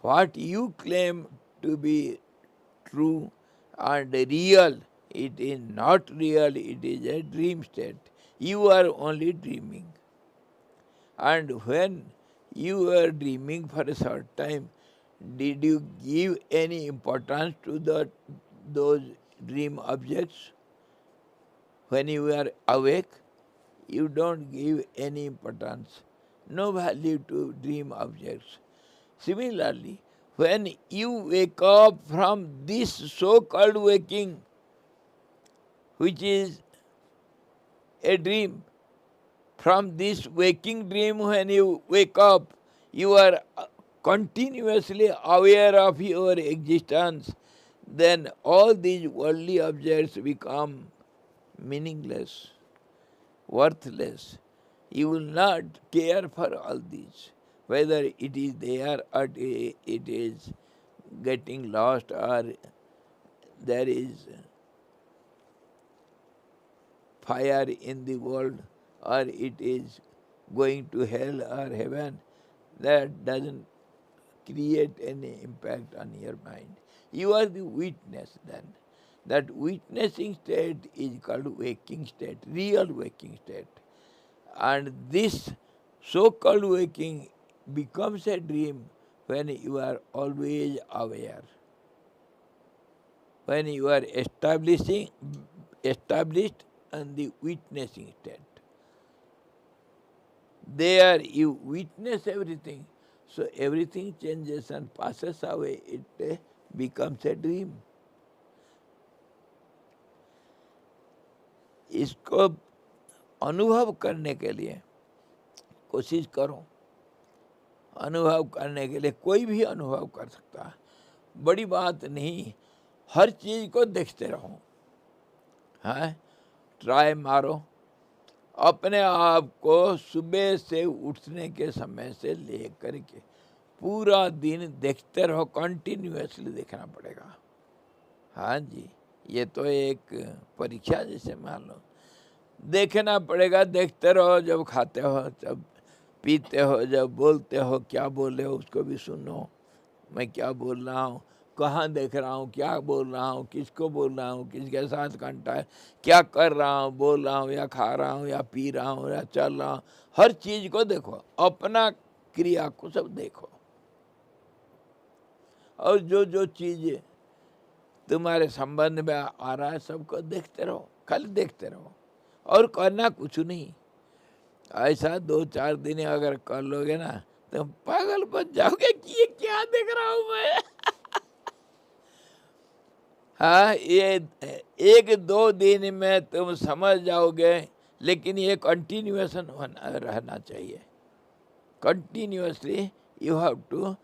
what you claim to be true and real, it is not real, it is a dream state. You are only dreaming. And when you were dreaming for a short time, did you give any importance to those dream objects? When you were awake, you don't give any importance, no value to dream objects. Similarly, when you wake up from this so-called waking, which is a dream, from this waking dream, when you wake up, you are continuously aware of your existence, then all these worldly objects become meaningless, worthless. You will not care for all these, whether it is there or it is getting lost or there is fire in the world or it is going to hell or heaven. That doesn't create any impact on your mind. You are the witness then. That witnessing state is called waking state, real waking state. And this so-called waking becomes a dream when you are always aware. When you are established in the witnessing state. There you witness everything. So everything changes and passes away. It becomes a dream. इसको अनुभव करने के लिए कोशिश करो. अनुभव करने के लिए कोई भी अनुभव कर सकता है. बड़ी बात नहीं, हर चीज़ को देखते रहो. हाँ, ट्राई मारो. अपने आप को सुबह से उठने के समय से लेकर के पूरा दिन देखते रहो. कंटिन्यूअसली देखना पड़ेगा. हाँ जी, ये तो एक परीक्षा जैसे मान लो. देखना पड़ेगा. देखते रहो. जब खाते हो, जब पीते हो, जब बोलते हो, क्या बोले हो उसको भी सुनो. मैं क्या बोल रहा हूँ, कहाँ देख रहा हूँ, क्या बोल रहा हूँ, किसको बोल रहा हूँ, किसके साथ घंटा है, क्या कर रहा हूँ, बोल रहा हूँ या खा रहा हूँ या पी रहा हूँ या चल रहा हूँ. हर चीज़ को देखो. अपना क्रिया को सब देखो. और जो जो चीज़ तुम्हारे संबंध में आ रहा है सबको देखते रहो. खाली देखते रहो और करना कुछ नहीं. ऐसा 2-4 दिन अगर कर लोगे ना तो पागल बन जाओगे कि ये क्या देख रहा हूँ मैं. हाँ, ये 1-2 दिन में तुम समझ जाओगे, लेकिन ये कंटिन्यूएशन रहना चाहिए. Continuously you have to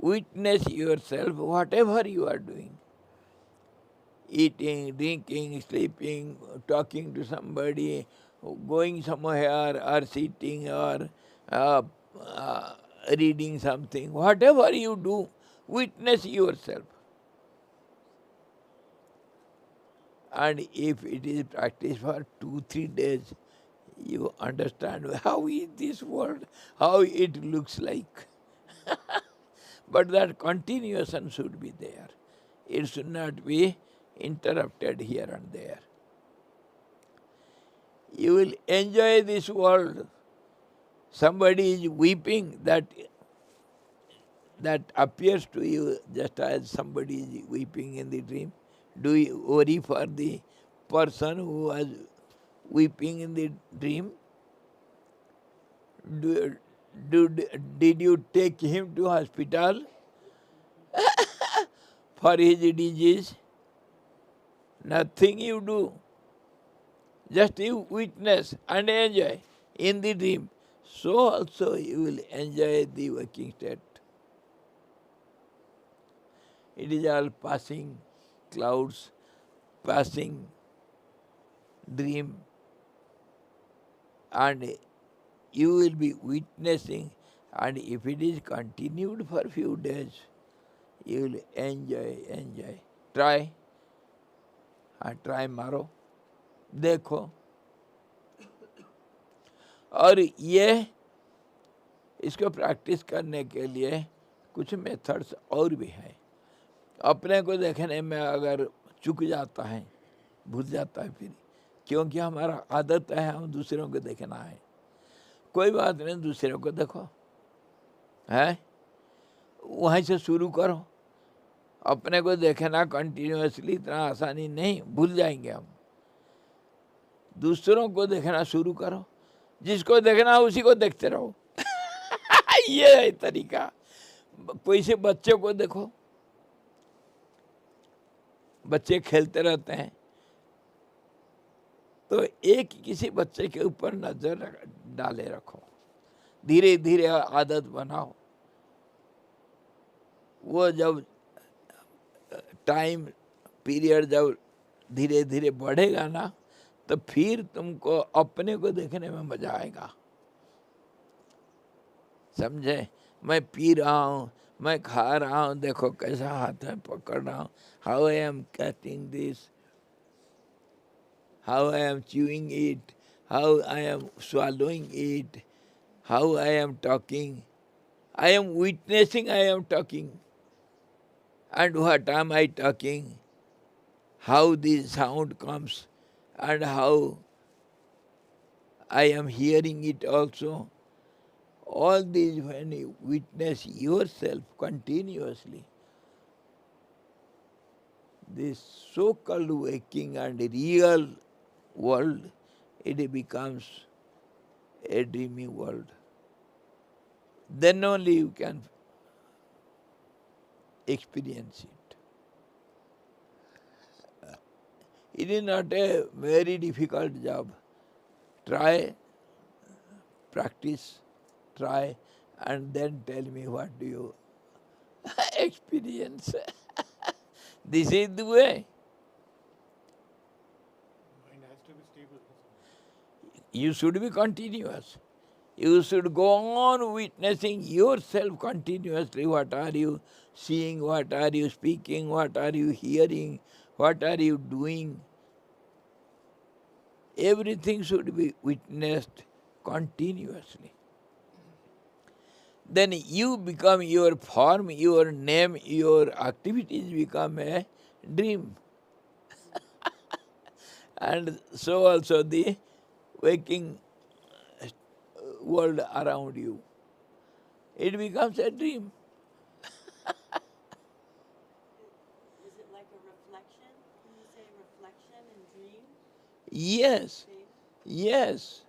witness yourself whatever you are doing. eating, drinking, sleeping, talking to somebody, going somewhere, or sitting, or uh, uh, reading something, whatever you do, witness yourself. And if it is practiced for 2-3 days, you understand how is this world, how it looks like. But that continuation should be there. It should not be interrupted here and there. You will enjoy this world. Somebody is weeping, that appears to you just as somebody is weeping in the dream. Do you worry for the person who was weeping in the dream? Did you take him to hospital for his disease? Nothing you do. Just you witness and enjoy in the dream. So also you will enjoy the waking state. It is all passing clouds, passing dream, and you will be witnessing, and if it is continued for few days, you will enjoy. Try, and try मारो, देखो. और ये इसको practice करने के लिए कुछ methods और भी हैं. अपने को देखने में अगर चूक जाता है, भूल जाता है फिर, क्योंकि हमारा आदत है हम दूसरों को देखना है. कोई बात नहीं, दूसरों को देखो, है वहीं से शुरू करो. अपने को देखना कंटिन्यूअसली इतना आसानी नहीं, भूल जाएंगे हम. दूसरों को देखना शुरू करो, जिसको देखना उसी को देखते रहो. ये है तरीका. कोई से बच्चे को देखो, बच्चे खेलते रहते हैं, तो एक किसी बच्चे के ऊपर नजर डाले रखो, धीरे धीरे आदत बनाओ. वो जब टाइम पीरियड जब धीरे धीरे बढ़ेगा ना, तो फिर तुमको अपने को देखने में मजा आएगा. समझे? मैं पी रहा हूँ, मैं खा रहा हूँ, देखो कैसा हाथ में पकड़ रहा हूँ, how I am catching this, how I am chewing it, how I am swallowing it, how I am talking. I am witnessing I am talking. And what am I talking? How the sound comes and how I am hearing it also. All these, when you witness yourself continuously, this so-called waking and real world, it becomes a dreamy world. Then only you can experience it. It is not a very difficult job. Try, practice, try, and then tell me what do you experience. This is the way. Mind has to be stable. You should be continuous. You should go on witnessing yourself continuously. What are you seeing? What are you speaking? What are you hearing? What are you doing? Everything should be witnessed continuously. Then you become your form, your name, your activities become a dream. And so also the waking world around you, it becomes a dream. Is it like a reflection? Can you say reflection and dream? Yes, Same? yes.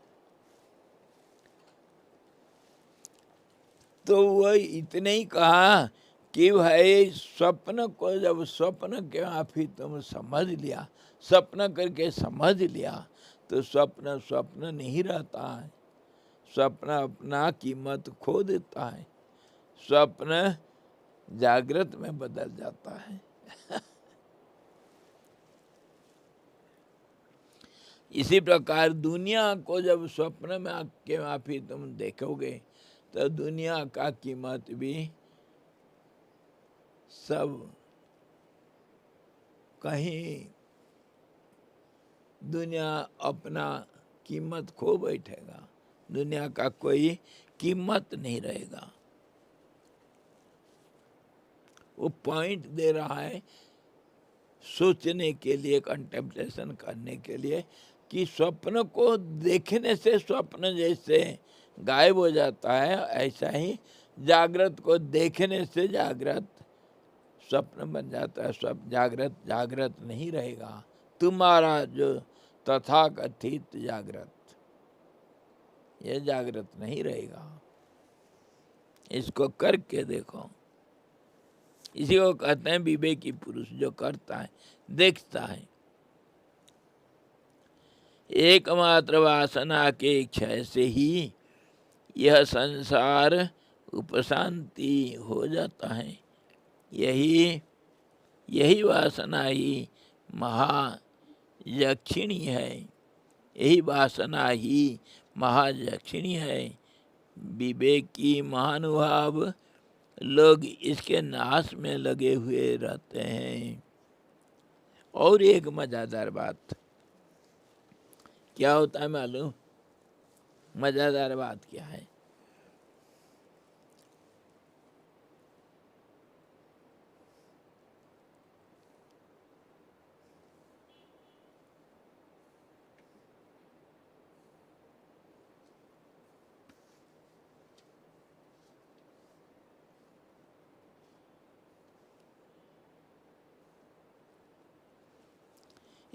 तो वह इतने ही कहा कि भाई स्वप्न को जब स्वप्न के माफी तुम समझ लिया, स्वप्न करके समझ लिया, तो स्वप्न स्वप्न नहीं रहता है. स्वप्न अपना कीमत खो देता है. स्वप्न जागृत में बदल जाता है. इसी प्रकार दुनिया को जब स्वप्न में के माफी तुम देखोगे तो दुनिया का कीमत भी सब कहीं दुनिया अपना कीमत खो बैठेगा, दुनिया का कोई कीमत नहीं रहेगा। वो पॉइंट दे रहा है सोचने के लिए, कंटेम्पलेशन करने के लिए कि स्वप्न को देखने से स्वप्न जैसे गायब हो जाता है, ऐसा ही जागृत को देखने से जागृत स्वप्न बन जाता है। स्वप्न जागृत जागृत नहीं रहेगा। तुम्हारा जो तथाकथित जागृत, ये जागृत नहीं रहेगा। इसको करके देखो। इसी को कहते हैं विवेकी पुरुष, जो करता है, देखता है। एकमात्र वासना के क्षय से ही यह संसार उपशांति हो जाता है। यही वासना ही महायक्षिणी है। यही वासना ही महायक्षिणी है। विवेकी महानुभाव लोग इसके नाश में लगे हुए रहते हैं। और एक मज़ेदार बात क्या होता है मालूम? मज़ेदार बात क्या है?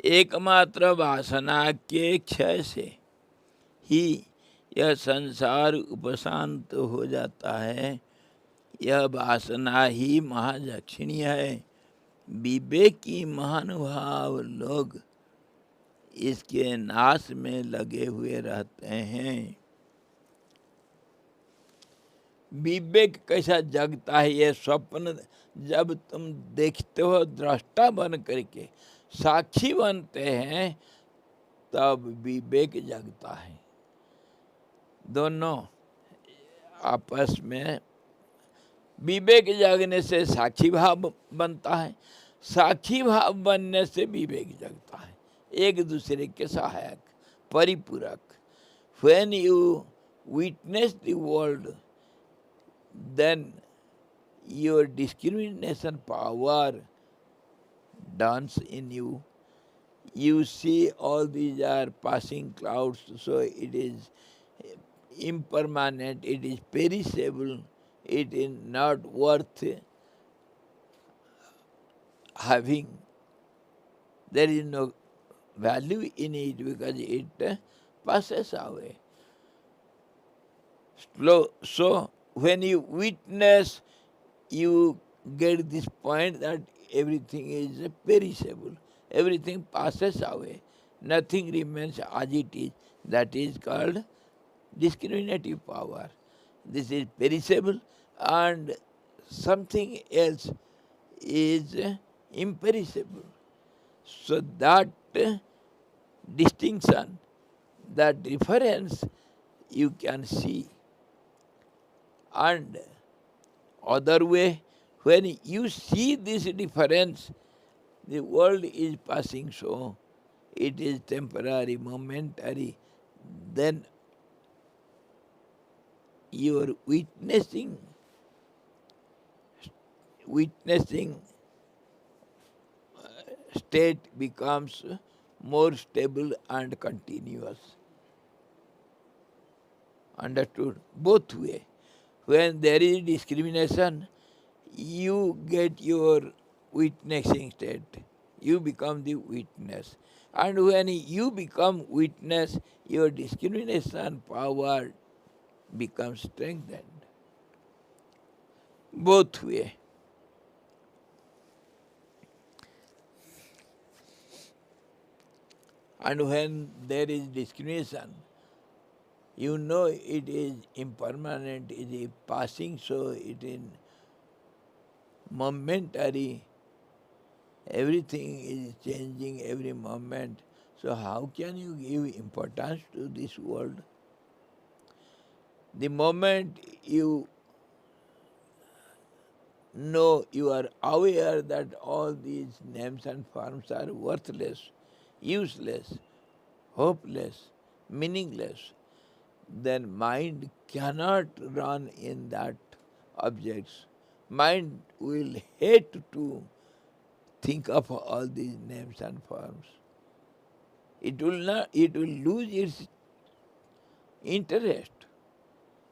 एकमात्र वासना के क्षय से ही यह संसार उपशांत हो जाता है। यह वासना ही महादक्षिणी है। विवेकी महानुभाव लोग इसके नाश में लगे हुए रहते हैं। विवेक कैसा जगता है? ये स्वप्न जब तुम देखते हो, दृष्टा बन करके साक्षी बनते हैं, तब विवेक जगता है। दोनों आपस में विवेक जगने से साक्षी भाव बनता है, साक्षी भाव बनने से विवेक जगता है। एक दूसरे के सहायक, परिपूरक। When you witness the world, then your discrimination power dawns in you. You see all these are passing clouds, so it is impermanent, it is perishable, it is not worth having. There is no value in it because it passes away. So when you witness, you get this point that everything is perishable, everything passes away, nothing remains as it is. That is called discriminative power. This is perishable and something else is imperishable. So that distinction, that difference you can see. And other way, when you see this difference, the world is passing, so it is temporary, momentary, then your witnessing state becomes more stable and continuous. Understood? Both way. When there is discrimination, you get your witnessing state. You become the witness. And when you become witness, your discrimination power becomes strengthened. Both way. And when there is discrimination, you know it is impermanent, it is passing, so it is momentary. Everything is changing every moment. So how can you give importance to this world? The moment you know, you are aware that all these names and forms are worthless, useless, hopeless, meaningless, then mind cannot run in that objects. Mind will hate to think of all these names and forms. It will not, it will lose its interest.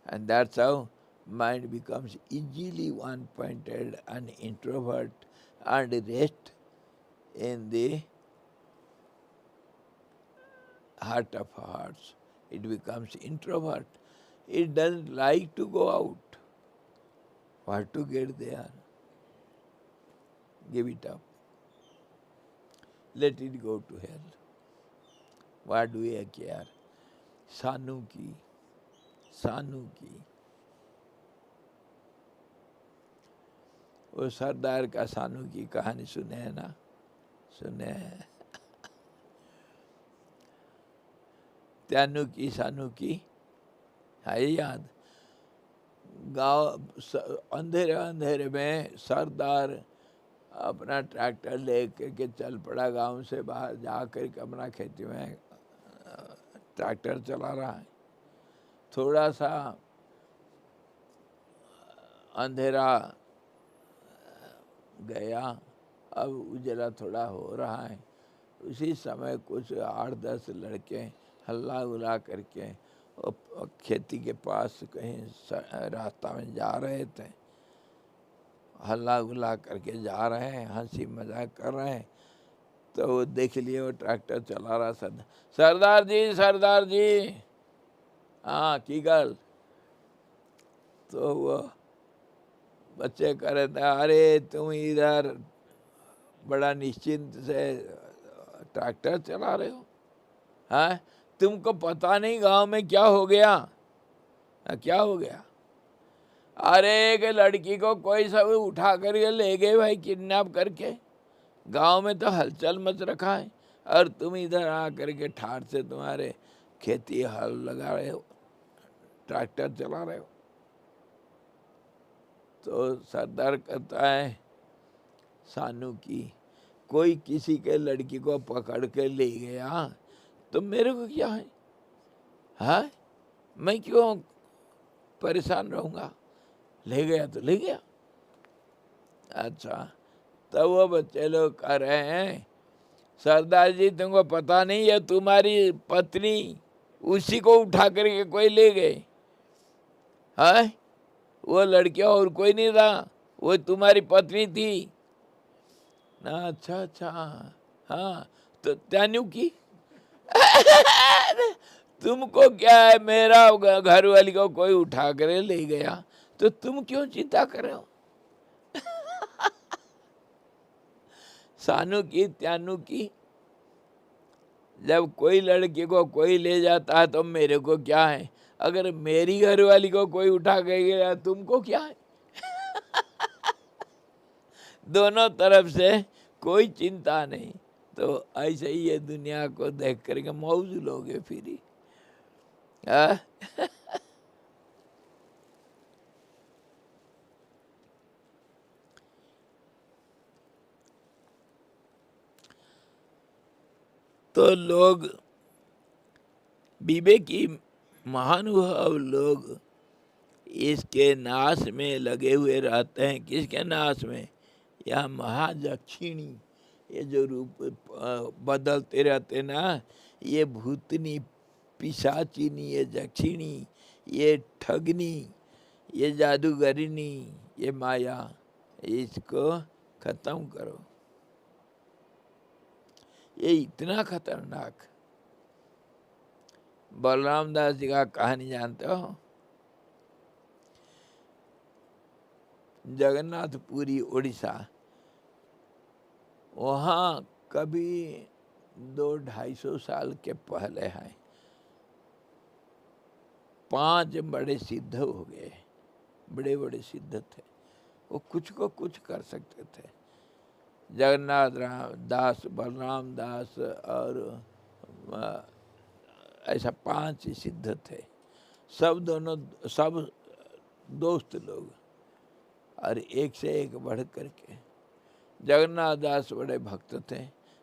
And that's how mind becomes easily one-pointed and introvert and rest in the heart of hearts. It becomes introvert. It doesn't like to go out. What to get there? Give it up. Let it go to hell. What do we care? सानू की वो सरदार का सानू की कहानी सुने हैं ना? सुने हैं। त्यानू की सानू की है याद? गांव अंधेरे अंधेरे में सरदार अपना ट्रैक्टर लेकर के चल पड़ा गांव से बाहर, जाकर के अपना खेती में ट्रैक्टर चला रहा है। थोड़ा सा अंधेरा गया, अब उजला थोड़ा हो रहा है। उसी समय कुछ 8-10 लड़के हल्ला गुला करके खेती के पास कहीं रास्ता में जा रहे थे। हल्ला गुला करके जा रहे हैं, हंसी मजाक कर रहे हैं। तो वो देख लिए वो ट्रैक्टर चला रहा सरदार जी, हाँ की गल? तो वो बच्चे कह रहे थे, अरे तुम इधर बड़ा निश्चिंत से ट्रैक्टर चला रहे हो, हाँ? तुमको पता नहीं गांव में क्या हो गया? क्या हो गया? अरे एक लड़की को कोई सब उठा करके ले गए भाई, किडनैप करके। गांव में तो हलचल मच रखा है और तुम इधर आ करके ठाठ से तुम्हारे खेती हल लगा रहे हो, ट्रैक्टर चला रहे हो। तो सरदार कहता है सानू की, कोई किसी के लड़की को पकड़ के ले गया तो मेरे को क्या है? हाँ, मैं क्यों परेशान रहूँगा? ले गया तो ले गया। अच्छा, तब वो बच्चे लोग कह रहे हैं, सरदार जी तुमको पता नहीं है तुम्हारी पत्नी, उसी को उठा करके कोई ले गए। हाँ, वो लड़कियां और कोई नहीं था, वो तुम्हारी पत्नी थी ना? अच्छा, हाँ, तो त्यान्यू की तुमको क्या है, मेरा घर वाली को कोई उठा कर ले गया तो तुम क्यों चिंता कर रहे हो? सानू की त्यानू की, जब कोई लड़की को कोई ले जाता है तो मेरे को क्या है? अगर मेरी घरवाली को कोई उठा के गया तुमको क्या है? दोनों तरफ से कोई चिंता नहीं। तो ऐसे ही ये दुनिया को देख करके मौज लोगे फिर। तो लोग विवेकी महानुभाव लोग इसके नाश में लगे हुए रहते हैं। किसके नाश में? यह महादक्षिणी, ये जो रूप बदलते रहते ना, ये भूतनी, पिशाचिनी, ये दक्षिणी, ये ठगनी, ये जादूगरिनी, ये माया, इसको खत्म करो। ये इतना खतरनाक। बलराम दास जी का कहानी जानते हो? जगन्नाथपुरी उड़ीसा, वहाँ कभी 200-250 साल के पहले हैं, 5 बड़े सिद्ध हो गए। बड़े बड़े सिद्ध थे, वो कुछ को कुछ कर सकते थे। जगन्नाथ दास, बलराम दास और ऐसा 5 सिद्ध थे, सब दोस्त लोग, और एक से एक बढ़ करके। जगन्नाथ दास बड़े भक्त थे,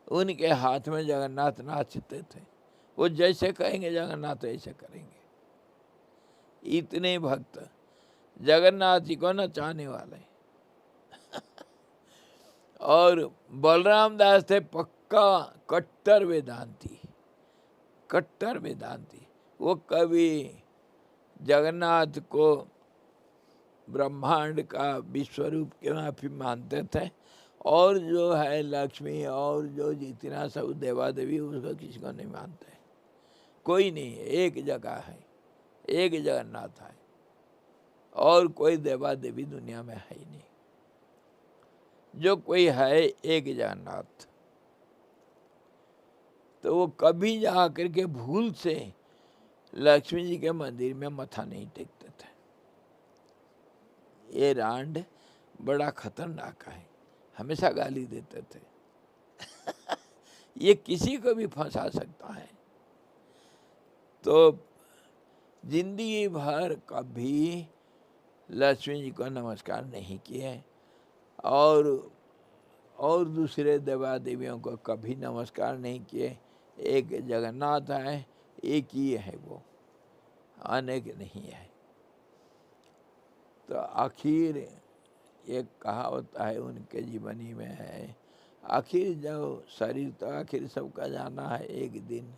उनके हाथ में जगन्नाथ नाचते थे, वो जैसे कहेंगे जगन्नाथ ऐसे करेंगे। इतने भक्त जगन्नाथ जी को नचाने वाले। और बलराम दास थे पक्का कट्टर वेदांती, कट्टर वेदांती। वो कभी जगन्नाथ को ब्रह्मांड का विश्वरूप के माफी मानते थे, और जो है लक्ष्मी और जो जितना सब देवा देवी उसको किसी को नहीं मानते। कोई नहीं है, एक जगह है, एक जगन्नाथ है, और कोई देवा देवी दुनिया में है ही नहीं। जो कोई है एक जगन्नाथ। तो वो कभी जा करके भूल से लक्ष्मी जी के मंदिर में मथा नहीं टेकते थे। ये रांड बड़ा खतरनाक है, हमेशा गाली देते थे। ये किसी को भी फंसा सकता है। तो जिंदगी भर कभी लक्ष्मी जी को नमस्कार नहीं किए, और दूसरे देवा देवियों को कभी नमस्कार नहीं किए। एक जगन्नाथ है, एक ही है, वो अनेक नहीं है। तो आखिर एक कहावत है उनके जीवनी में है, आखिर जब शरीर तो आखिर सबका जाना है एक दिन।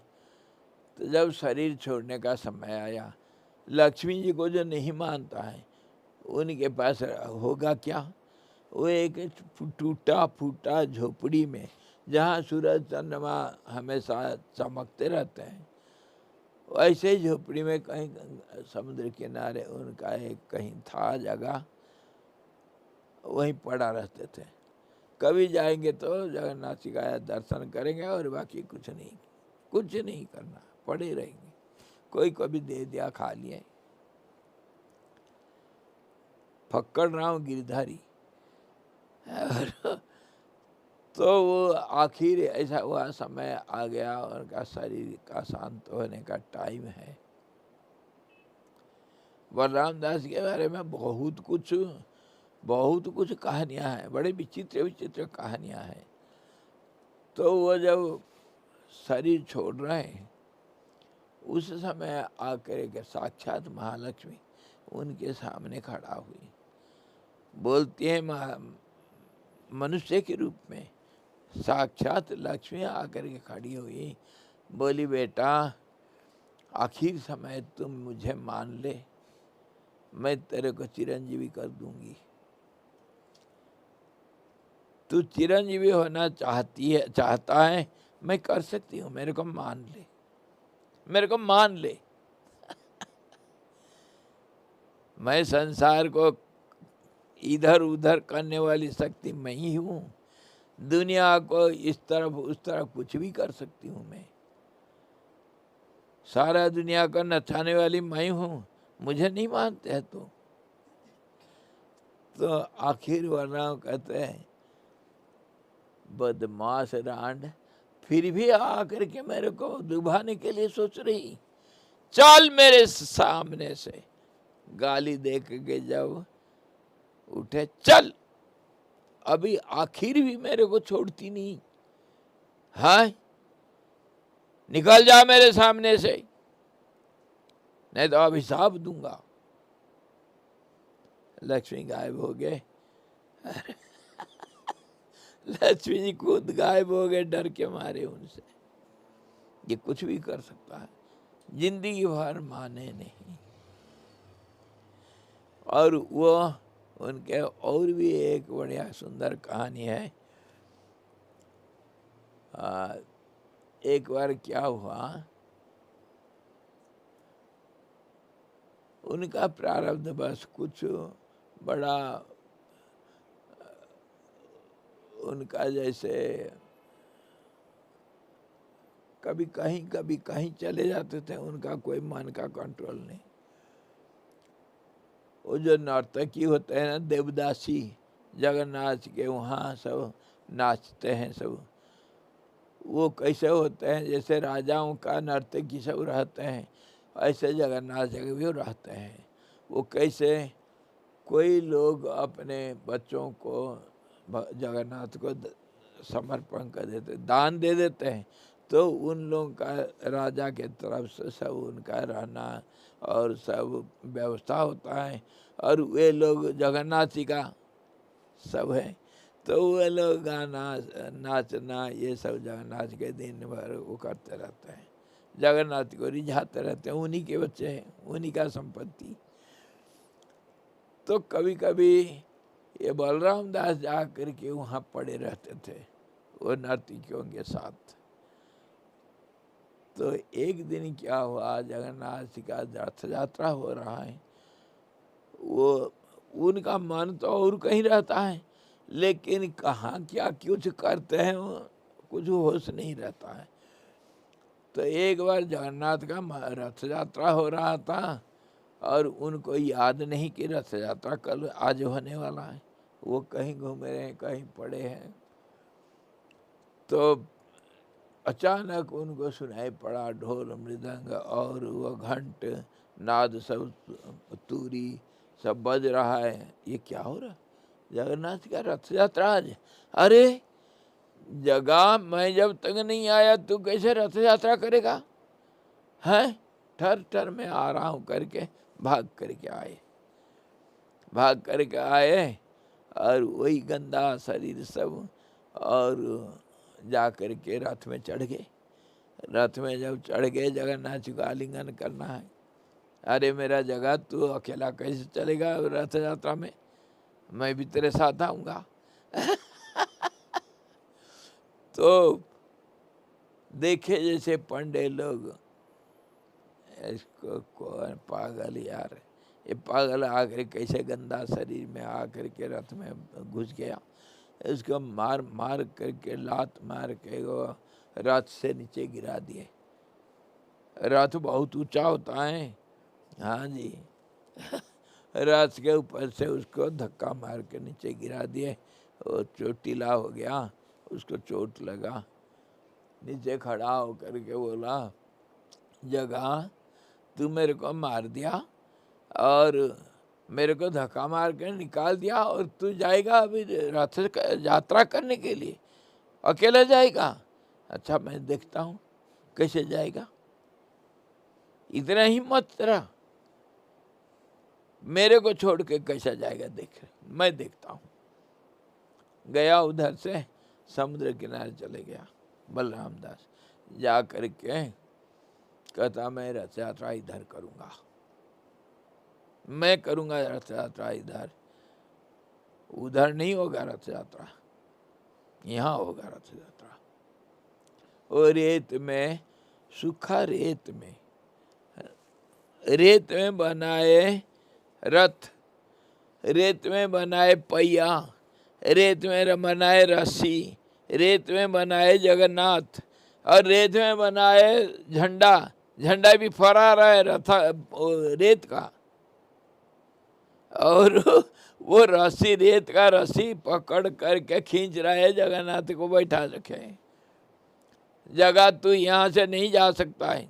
तो जब शरीर छोड़ने का समय आया, लक्ष्मी जी को जो नहीं मानता है उनके पास होगा क्या? वो एक टूटा फूटा झोपड़ी में, जहाँ सूरज चंद्रमा हमेशा चमकते रहते हैं, वैसे ही झोपड़ी में कहीं समुद्र किनारे उनका एक कहीं था जगह, वहीं पड़ा रहते थे। कभी जाएंगे तो जगन्नाथ जी का दर्शन करेंगे और बाकी कुछ नहीं करना, पड़े रहेंगे। कोई कभी दे दिया, खा लिए। फक्कड़ राम गिरधारी। तो वो आखिर ऐसा हुआ, समय आ गया, उनका शरीर का शांत होने का टाइम है। बलराम दास के बारे में बहुत कुछ कहानियां हैं, बड़े विचित्र कहानियां हैं। तो वो जब शरीर छोड़ रहे हैं, उस समय आकर के साक्षात महालक्ष्मी उनके सामने खड़ा हुई, बोलती है मनुष्य के रूप में साक्षात लक्ष्मी आकर के खड़ी हुई, बोली बेटा आखिर समय तुम मुझे मान ले, मैं तेरे को चिरंजीवी कर दूंगी। तू चिरंजीवी होना चाहता है, मैं कर सकती हूँ, मेरे को मान ले। मैं संसार को इधर उधर करने वाली शक्ति मैं ही हूँ, दुनिया को इस तरफ उस तरफ कुछ भी कर सकती हूँ मैं, सारा दुनिया को नचाने वाली मैं हूँ, मुझे नहीं मानते हैं तो आखिर वर्णव कहते हैं बदमाश रांड, फिर भी आकर के मेरे को डुबाने के लिए सोच रही, चल मेरे सामने से। गाली दे के जब उठे, चल, अभी आखिर भी मेरे को छोड़ती नहीं, हाँ निकल जा मेरे सामने से, नहीं तो अभिशाप दूंगा। लक्ष्मी गायब हो गए। लक्ष्मी जी खुद गायब हो गए डर के मारे उनसे। ये कुछ भी कर सकता है, जिंदगी भर माने नहीं। और वो उनके और भी एक बढ़िया सुंदर कहानी है। एक बार क्या हुआ, उनका प्रारब्ध बस कुछ बड़ा, उनका जैसे कभी कहीं चले जाते थे, उनका कोई मन का कंट्रोल नहीं। वो जो नर्तकी होते हैं ना, देवदासी, जगन्नाथ के वहाँ सब नाचते हैं सब, वो कैसे होते हैं, जैसे राजाओं का नर्तकी सब रहते हैं, ऐसे जगन्नाथ जी भी रहते हैं। वो कैसे, कोई लोग अपने बच्चों को जगन्नाथ को समर्पण कर देते, दान दे देते हैं, तो उन लोगों का राजा के तरफ से सब उनका रहना और सब व्यवस्था होता है, और वे लोग जगन्नाथ जी का सब है। तो वे लोग गाना नाचना ये सब जगन्नाथ के दिन भर वो करते रहते हैं, जगन्नाथ को रिझाते रहते हैं, उन्हीं के बच्चे हैं, उन्हीं का संपत्ति। तो कभी कभी ये बलराम दास जा कर के वहाँ पड़े रहते थे वो नर्तकियों के साथ। तो एक दिन क्या हुआ, जगन्नाथ जी का रथ यात्रा हो रहा है, वो उनका मन तो और कहीं रहता है, लेकिन कहाँ क्या कुछ करते हैं वो कुछ होश नहीं रहता है। तो एक बार जगन्नाथ का रथ यात्रा हो रहा था और उनको याद नहीं कि रथ यात्रा कल आज होने वाला है, वो कहीं घूम रहे हैं, कहीं पड़े हैं। तो अचानक उनको सुनाई पड़ा ढोल मृदंग और वो घंट नाद सब, तूरी सब बज रहा है। ये क्या हो रहा, जगन्नाथ का रथ यात्रा आज। अरे जगह मैं जब तक नहीं आया तू कैसे रथ यात्रा करेगा, हैं? ठर ठर में आ रहा हूँ करके भाग करके आए, भाग करके आए और वही गंदा शरीर सब, और जा कर के रथ में चढ़ गए। रथ में जब चढ़ गए, जगन्नाथ जी का आलिंगन करना है। अरे मेरा जगह, तू अकेला कैसे चलेगा रथ यात्रा में, मैं भी तेरे साथ आऊँगा। तो देखे जैसे पंडे लोग, इसको कौन पागल यार, ये पागल आकर कैसे गंदा शरीर में आकर के रथ में घुस गया। इसको मार मार करके लात मार के वो रथ से नीचे गिरा दिए। रथ बहुत ऊंचा होता है, हाँ जी। रथ के ऊपर से उसको धक्का मार के नीचे गिरा दिए, वो चोटिला हो गया, उसको चोट लगा। नीचे खड़ा होकर के बोला, जगह तू मेरे को मार दिया और मेरे को धक्का मार के निकाल दिया, और तू जाएगा अभी रथ यात्रा करने के लिए, अकेला जाएगा? अच्छा मैं देखता हूँ कैसे जाएगा, इतना हिम्मत तेरा, मेरे को छोड़ के कैसा जाएगा, देख मैं देखता हूँ। गया उधर से समुद्र किनारे चले गया बलराम दास, जा कर के कहता मैं रथ यात्रा इधर करूँगा, मैं करूँगा रथ यात्रा इधर, उधर नहीं होगा रथ यात्रा, यहाँ होगा रथ यात्रा। और रेत में, सूखा रेत में, रेत में बनाए रथ, रेत में बनाए पहिया, रेत में बनाए रस्सी, रेत में बनाए जगन्नाथ, और रेत में बनाए झंडा, झंडा भी फहरा रहा है रथ रेत का, और वो रस्सी, रेत का रस्सी पकड़ करके खींच रहा है, जगन्नाथ को बैठा रखे हैं। जगह तू यहाँ से नहीं जा सकता है,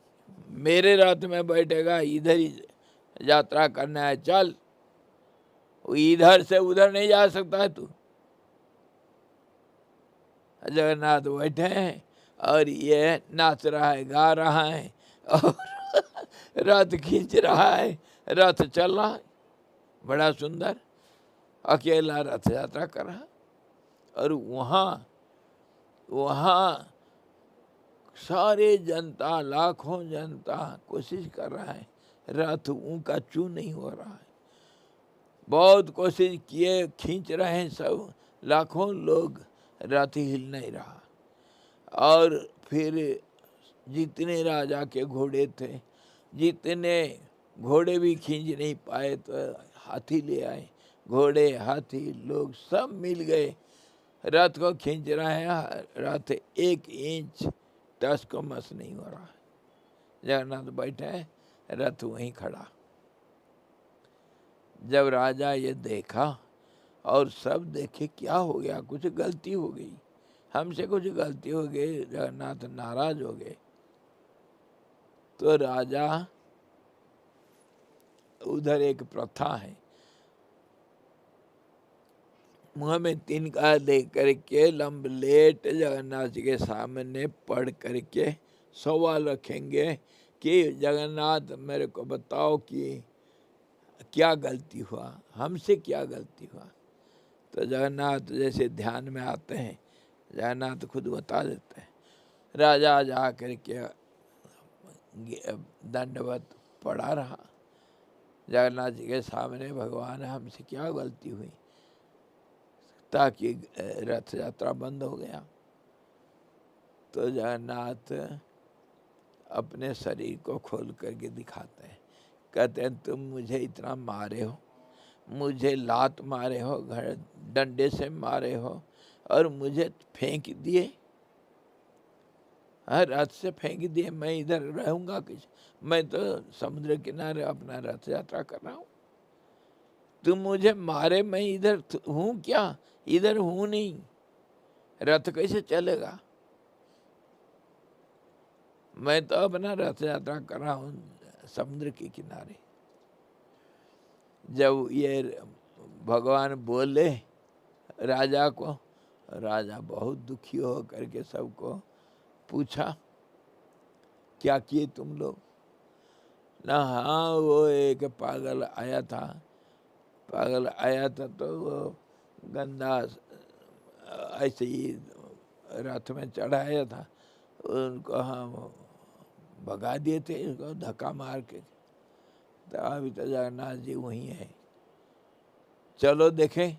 मेरे रथ में बैठेगा, इधर ही यात्रा करना है, चल, इधर से उधर नहीं जा सकता है तू। जगन्नाथ बैठे हैं और ये नाच रहा है, गा रहा है, और रथ खींच रहा है, रथ चल रहा है, बड़ा सुंदर, अकेला रथ यात्रा कर रहा। और वहाँ वहाँ सारे जनता, लाखों जनता कोशिश कर रहा है, रथ उनका चू नहीं हो रहा है। बहुत कोशिश किए, खींच रहे हैं सब, लाखों लोग, रथ हिल नहीं रहा। और फिर जितने राजा के घोड़े थे, जितने घोड़े भी खींच नहीं पाए तो हाथी ले आए, घोड़े हाथी लोग सब मिल गए, रथ को खींच रहे हैं, रथ 1 इंच टस को मस नहीं हो रहा है। जगन्नाथ बैठे हैं, रथ वहीं खड़ा। जब राजा ये देखा और सब देखे क्या हो गया, कुछ गलती हो गई, हमसे कुछ गलती हो गई, जगन्नाथ नाराज हो गए। तो राजा, उधर एक प्रथा है, मुँह में तिनका दे करके लंबलेट जगन्नाथ जी के सामने पढ़ करके सवाल रखेंगे कि जगन्नाथ मेरे को बताओ कि क्या गलती हुआ, हमसे क्या गलती हुआ। तो जगन्नाथ जैसे ध्यान में आते हैं, जगन्नाथ खुद बता देते हैं। राजा जा करके दंडवत पड़ा रहा जगन्नाथ जी के सामने, भगवान हमसे क्या गलती हुई, ताकि रथ यात्रा बंद हो गया। तो जगन्नाथ अपने शरीर को खोल करके दिखाते हैं, कहते हैं तुम मुझे इतना मारे हो, मुझे लात मारे हो, घर डंडे से मारे हो, और मुझे फेंक दिए, रथ से फेंक दिए, मैं इधर रहूंगा किस, मैं तो समुद्र किनारे अपना रथ यात्रा कर रहा हूँ, तुम मुझे मारे, मैं इधर हूँ क्या, इधर हूँ नहीं, रथ कैसे चलेगा, मैं तो अपना रथ यात्रा कर रहा हूँ समुद्र के किनारे। जब ये भगवान बोले राजा को, राजा बहुत दुखी हो करके सबको पूछा क्या किए तुम लोग ना। हाँ, वो एक पागल आया था, पागल आया था तो वो गंदा ऐसे ही रथ में चढ़ाया था, उनको हम भगा दिए थे, उसको धक्का मार के। तो अभी तो जगन्नाथ जी वहीं है, चलो देखें।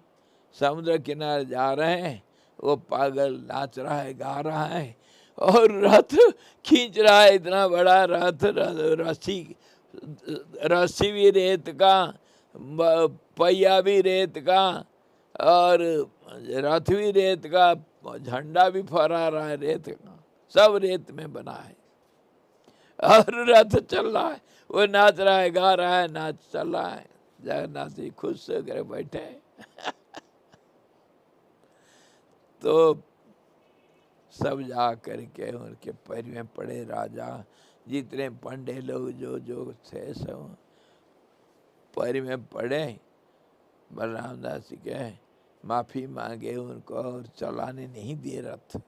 समुद्र किनारे जा रहे हैं, वो पागल नाच रहा है, गा रहा है, और रथ खींच रहा है, इतना बड़ा रथ, रस्सी, रस्सी भी रेत का, पहिया भी रेत का, और रथ भी रेत का, झंडा भी फहरा रहा है रेत का, सब रेत में बना है, और रथ चल रहा है, वो नाच रहा है, गा रहा है, नाच चल रहा है। जगन्नाथ जी खुश होकर बैठे हैं। तो सब जा करके उनके पैर में पड़े, राजा जितने पंडे लोग जो जो थे सब पैर में पड़े, बलराम दास जी के माफ़ी मांगे उनको, और चलाने नहीं दिए रथ,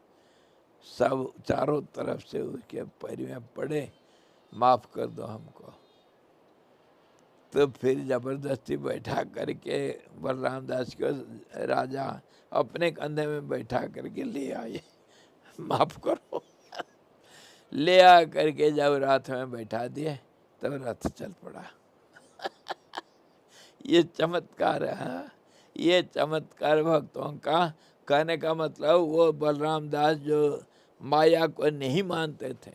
सब चारों तरफ से उसके पैर में पड़े, माफ़ कर दो हमको। तो फिर जबरदस्ती बैठा करके बलराम दास को राजा अपने कंधे में बैठा करके ले आए, माफ करो। ले आ करके जब रथ में बैठा दिए तब रथ चल पड़ा। ये चमत्कार है, ये चमत्कार भक्तों का। कहने का मतलब वो बलराम दास जो माया को नहीं मानते थे,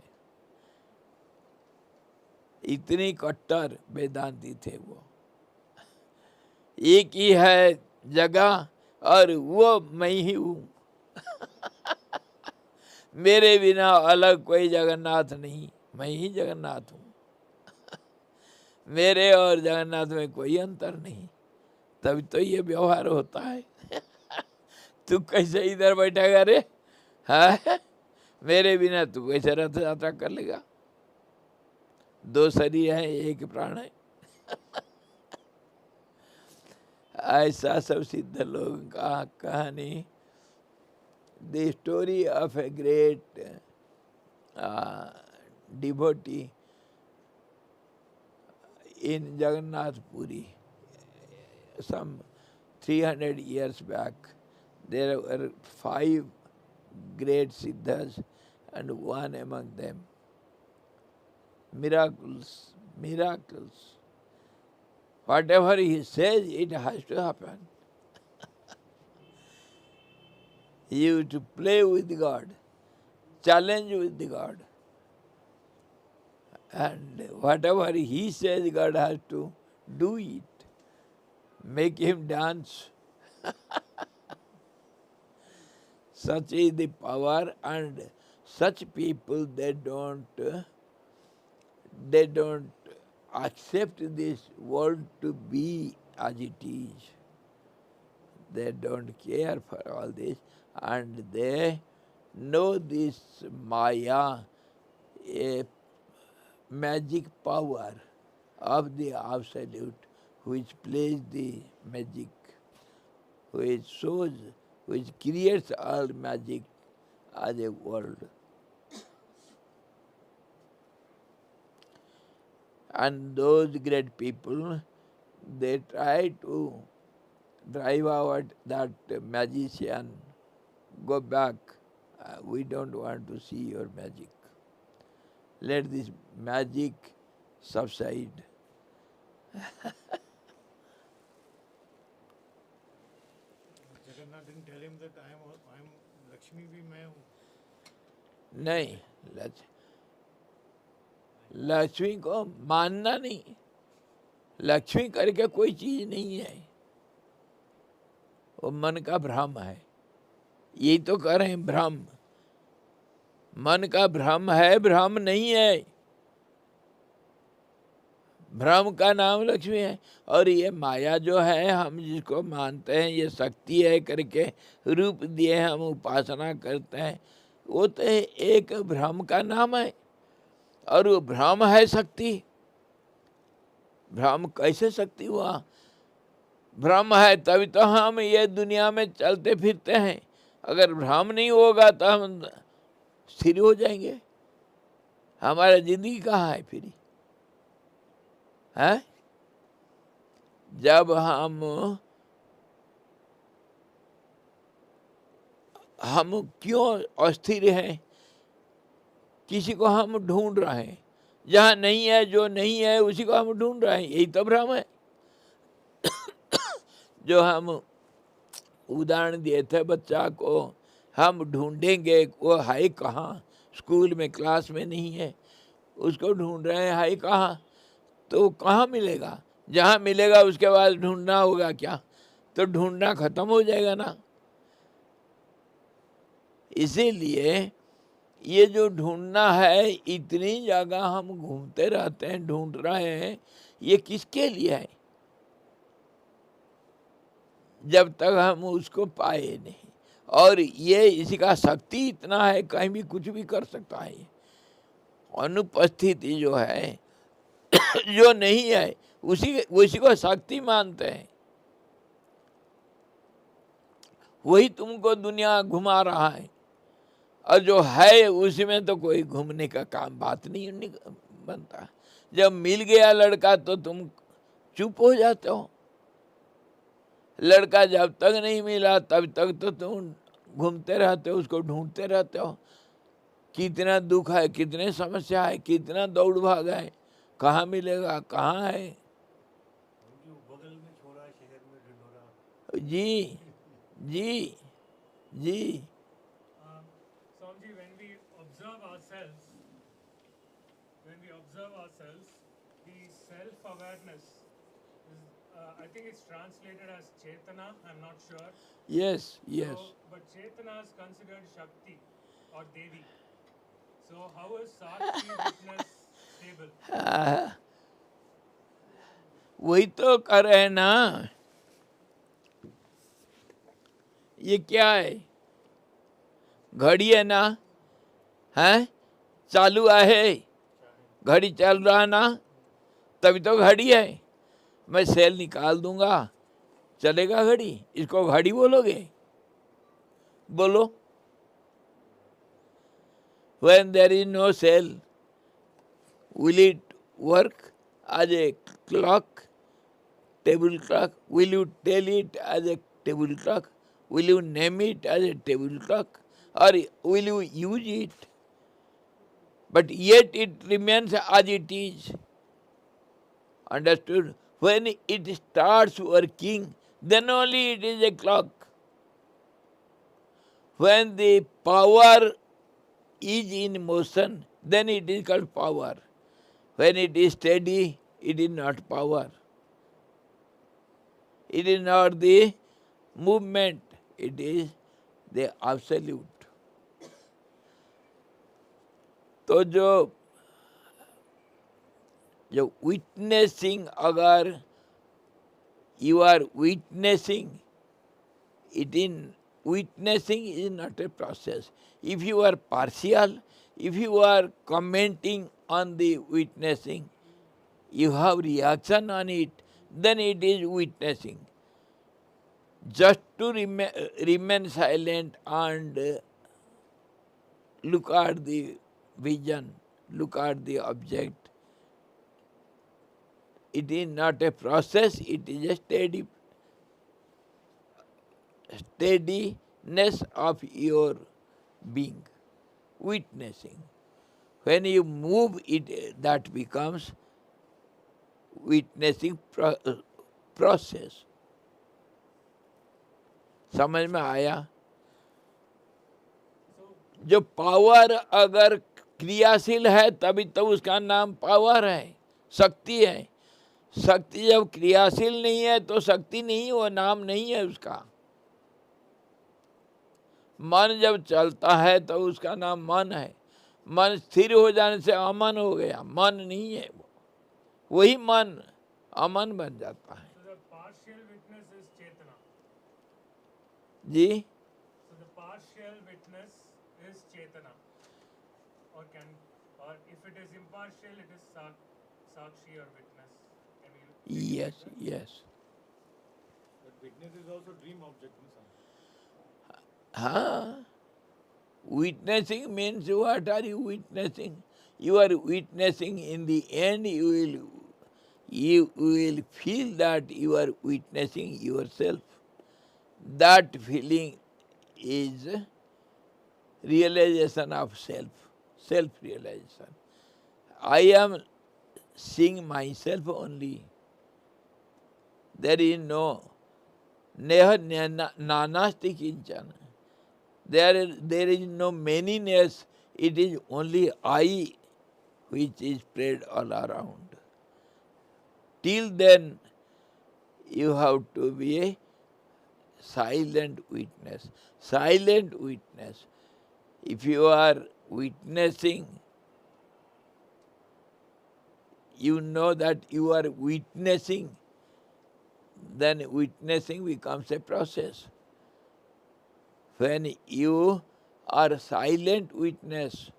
इतनी कट्टर वेदांती थे वो, एक ही है जगह और वो मैं ही हूँ, मेरे बिना अलग कोई जगन्नाथ नहीं, मैं ही जगन्नाथ हूँ, मेरे और जगन्नाथ में कोई अंतर नहीं, तभी तो ये व्यवहार होता है। तू कैसे इधर बैठेगा रे, है मेरे बिना तू कैसे रथ यात्रा कर लेगा, दो शरीर है एक प्राण है। ऐसा सब सिद्ध लोगों का कहानी। The story of a great devotee in Jagannath Puri some 300 years back. There were 5 great siddhas and one among them. Miracles, miracles. Whatever he says, it has to happen. You to play with God, challenge with the God. And whatever he says, God has to do it. Make him dance. Such is the power, and such people they don't accept this world to be as it is. They don't care for all this, and they know this Maya, a magic power of the Absolute, which plays the magic, which shows, which creates all magic as a world. And those great people, they try to drive out that magician. Go back. We don't want to see your magic. Let this magic subside. Jagannath didn't tell him that I'm Lakshmi भी मैं हूँ. नहीं, लक्ष्मी को मानना नहीं. लक्ष्मी करके कोई चीज नहीं है, वो मन का भ्रम है. यही तो कह रहे हैं, भ्रम. मन का भ्रम है, भ्रम नहीं है. भ्रम का नाम लक्ष्मी है. और ये माया जो है, हम जिसको मानते हैं ये शक्ति है करके रूप दिए हम उपासना करते हैं, वो तो एक भ्रम का नाम है. और वो भ्रम है शक्ति. भ्रम कैसे शक्ति हुआ? भ्रम है तभी तो हम ये दुनिया में चलते फिरते हैं. अगर भ्रम नहीं होगा तो हम स्थिर हो जाएंगे. हमारा जिंदगी कहाँ है फिर? है जब हम क्यों अस्थिर हैं? किसी को हम ढूंढ रहे हैं. जहाँ नहीं है, जो नहीं है, उसी को हम ढूंढ रहे हैं. यही तो भ्रम है. जो हम उदाहरण दिए थे बच्चा को, हम ढूंढेंगे वो है कहाँ. स्कूल में, क्लास में नहीं है, उसको ढूंढ रहे हैं, है कहाँ. तो कहाँ मिलेगा? जहाँ मिलेगा उसके बाद ढूंढना होगा क्या? तो ढूंढना खत्म हो जाएगा ना. इसीलिए ये जो ढूंढना है, इतनी जगह हम घूमते रहते हैं, ढूंढ रहे हैं, ये किसके लिए है? जब तक हम उसको पाए नहीं. और ये इसी का शक्ति इतना है, कहीं भी कुछ भी कर सकता है. ये अनुपस्थिति जो है, जो नहीं है, उसी को शक्ति मानते हैं. वही तुमको दुनिया घुमा रहा है. और जो है उसी में तो कोई घूमने का काम बात नहीं बनता. जब मिल गया लड़का तो तुम चुप हो जाते हो. लड़का जब तक नहीं मिला तब तक तो तुम घूमते रहते हो, उसको ढूंढते रहते हो. कितना दुख है, कितने समस्या है, कितना दौड़ भाग है. कहाँ मिलेगा, कहाँ है? बगल में छोड़ा शहर में ढिंढोरा. जी जी जी. Swamiji, when we observe ourselves, the self-awareness is, I think it's translated as Chetana. I'm not sure. Yes, yes. So, but Chetana is considered Shakti or Devi. So, how is Sakshi witness stable? वही तो कर रहे हैं ना. ये क्या है? घड़ी है ना, है चालू है, घड़ी चल रहा ना, तभी तो घड़ी है. मैं सेल निकाल दूंगा, चलेगा घड़ी? इसको घड़ी बोलोगे? बोलो. When there is no cell, will it work as a clock, table clock? Will you tell it as a table clock? Will you name it as a table clock? Or will you use it? But yet it remains as it is. Understood? When it starts working, then only it is a clock. When the power is in motion, then it is called power. When it is steady, it is not power. It is not the movement, it is the absolute. तो जो witnessing, अगर you are witnessing it in witnessing is not a process. If you are partial, if you are commenting on the witnessing, you have reaction on it, then it is witnessing. Just to remain silent and look at the vision, look at the object, it is not a process, it is a steadiness of your being, witnessing. When you move it, that becomes witnessing process. समझ में आया? जो power अगर क्रियाशील है तभी तो उसका नाम पावर है, शक्ति है। शक्ति जब क्रियाशील नहीं है तो शक्ति नहीं, वो नाम नहीं है उसका। मन जब चलता है तो उसका नाम मन है। मन स्थिर हो जाने से अमन हो गया, मन नहीं है वो, वही मन अमन बन जाता है। So the partial witness is Chetana. Ji, So the partial witness is Chetana. Or if it is impartial, it is Sakshi or witness. Can you yes, yes. But witness is also dream object, no, sir? हाँ, witnessing means what are you witnessing? You are witnessing, in the end you will feel that you are witnessing yourself. That feeling is realization of self-realization. I am seeing myself only. There is no neha nanasti kinchana. There is no manyness, it is only I which is spread all around. Till then, you have to be a silent witness. Silent witness. If you are witnessing, you know that you are witnessing, then witnessing becomes a process. When you are silent witness,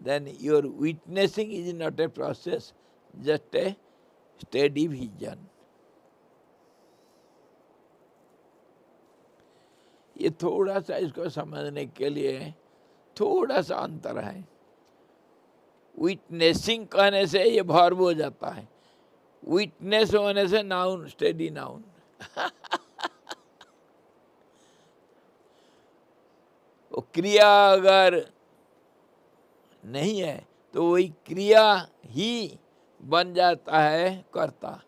then your witnessing is not a process, just a steady vision. ये थोड़ा सा इसको समझने के लिए थोड़ा सा अंतर है। विटनेसिंग कहने से ये वर्ब हो जाता है, विटनेस होने से नाउन, स्टेडी नाउन। वो क्रिया अगर नहीं है तो वही क्रिया ही बन जाता है कर्ता।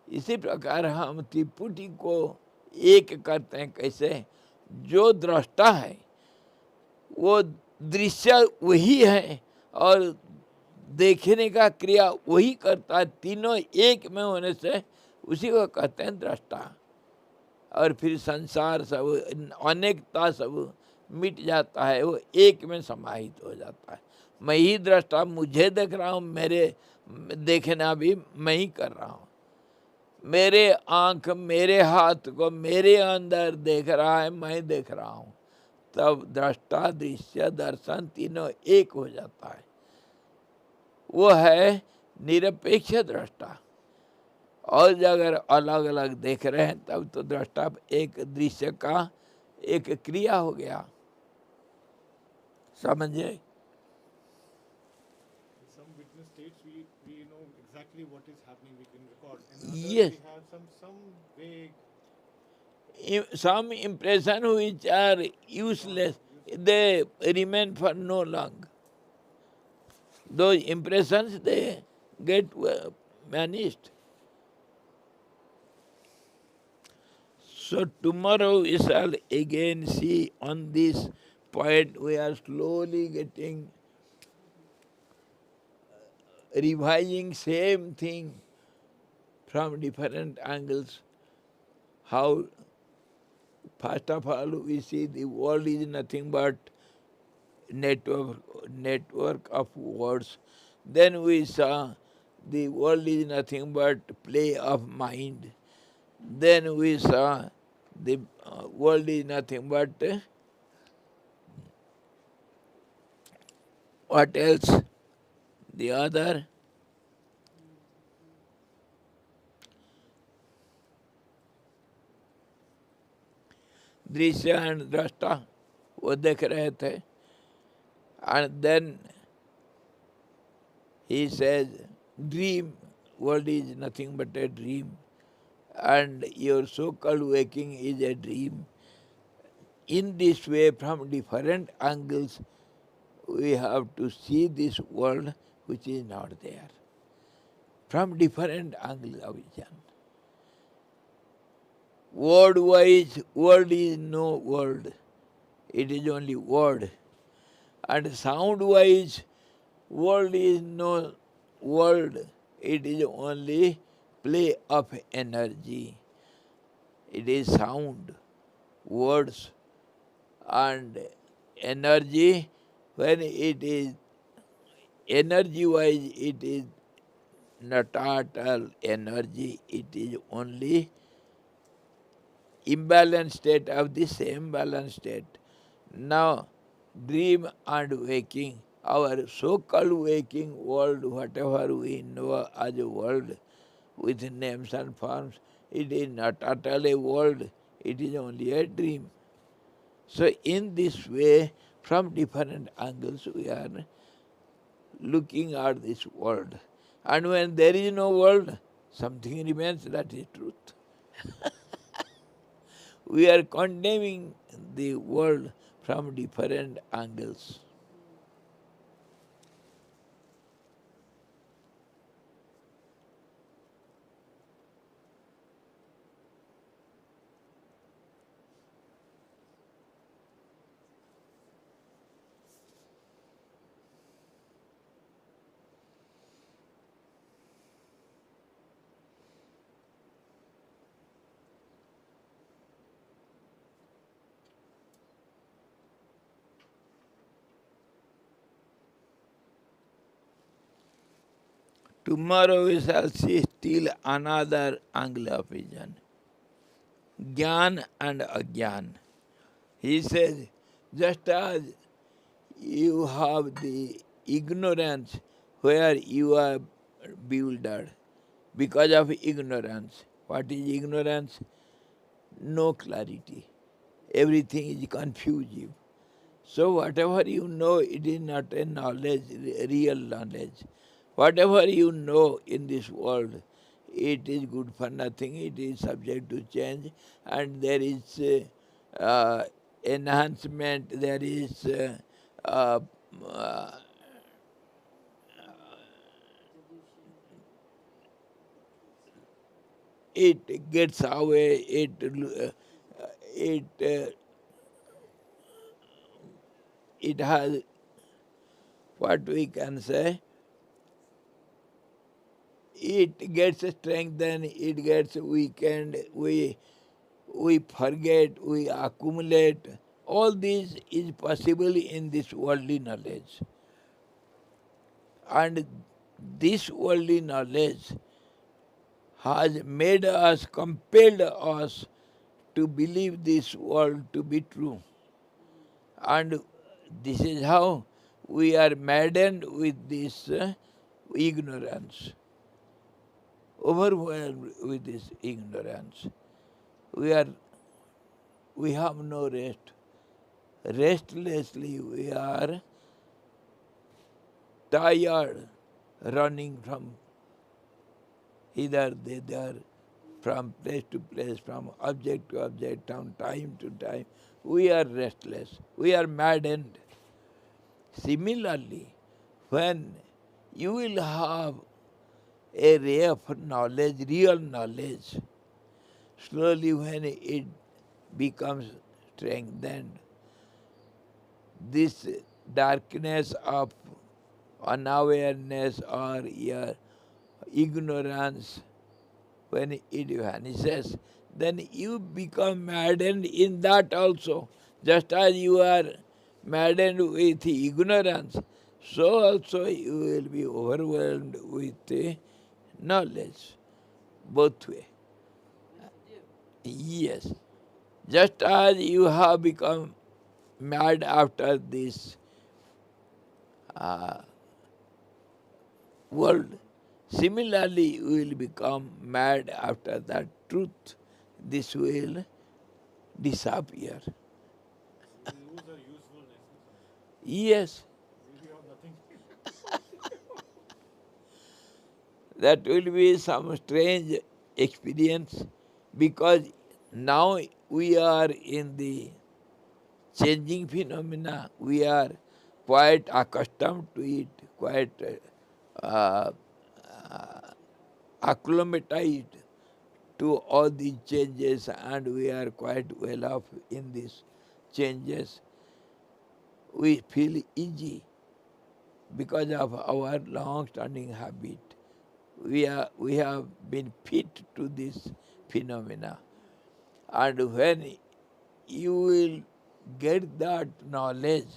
इसी प्रकार हम त्रिपुटी को एक करते हैं। कैसे? जो दृष्टा है वो दृश्य वही है और देखने का क्रिया वही करता है, तीनों एक में होने से उसी को कहते हैं दृष्टा। और फिर संसार सब, अनेकता सब मिट जाता है, वो एक में समाहित हो जाता है। मैं ही दृष्टा, मुझे देख रहा हूँ, मेरे देखना भी मैं ही कर रहा हूँ। मेरे आँख मेरे हाथ को मेरे अंदर देख रहा है, मैं देख रहा हूँ। तब दृष्टा दृश्य दर्शन तीनों एक हो जाता है। वो है निरपेक्ष दृष्टा। और अगर अलग अलग देख रहे हैं तब तो दृष्टा एक दृश्य का एक क्रिया हो गया। समझे? Some witness states we know exactly what is happening, we can record. In others Yes. we have some vague. Some impression which are useless, they remain for no long. Those impressions, they get vanished. So tomorrow we shall again see on this point. We are slowly getting revising same thing from different angles. How first of all we see the world is nothing but network of words. Then we saw the world is nothing but play of mind. Then we saw the world is nothing but what else? The other दृश्य and दृष्टा वो देख रहे थे. And then he says, dream, world is nothing but a dream, and your so-called waking is a dream. In this way, from different angles, we have to see this world which is not there. From different angles of vision. Word-wise, world is no world. It is only word. And sound-wise, world is no world. It is only play of energy. It is sound, words, and energy. When it is energy-wise, it is not at all energy. It is only imbalanced state of the same balanced state. Now, dream and waking, our so-called waking world, whatever we know as a world with names and forms, it is not at all a world, it is only a dream. So in this way, from different angles, we are looking at this world. And when there is no world, something remains, that is truth. We are condemning the world from different angles. Tomorrow we shall see still another angle of vision. Jnana and Ajnana. He says, just as you have the ignorance where you are bewildered because of ignorance. What is ignorance? No clarity. Everything is confusive. So whatever you know, it is not a knowledge, real knowledge. Whatever you know in this world, it is good for nothing, it is subject to change, and there is enhancement, there is uh, uh, it gets away, it has, what we can say, it gets strengthened, it gets weakened, we forget, we accumulate. All this is possible in this worldly knowledge. And this worldly knowledge has made us, compelled us to believe this world to be true. And this is how we are maddened with this ignorance, overwhelmed with this ignorance. We have no rest. Restlessly we are tired, running from either thither, from place to place, from object to object, from time to time. We are restless. We are maddened. Similarly, when you will have a ray of knowledge, real knowledge, slowly when it becomes strengthened, this darkness of unawareness or your ignorance, when it vanishes, then you become maddened in that also. Just as you are maddened with ignorance, so also you will be overwhelmed with knowledge, both way. Yes. Just as you have become mad after this world, similarly you will become mad after that truth. This will disappear. We lose our usefulness. Yes, We have nothing. that will be some strange experience, because now we are in the changing phenomena. We are quite accustomed to it, quite uh, acclimatized to all these changes, and we are quite well off in these changes. We feel easy because of our long-standing habit. We have been fit to this phenomena. And when you will get that knowledge,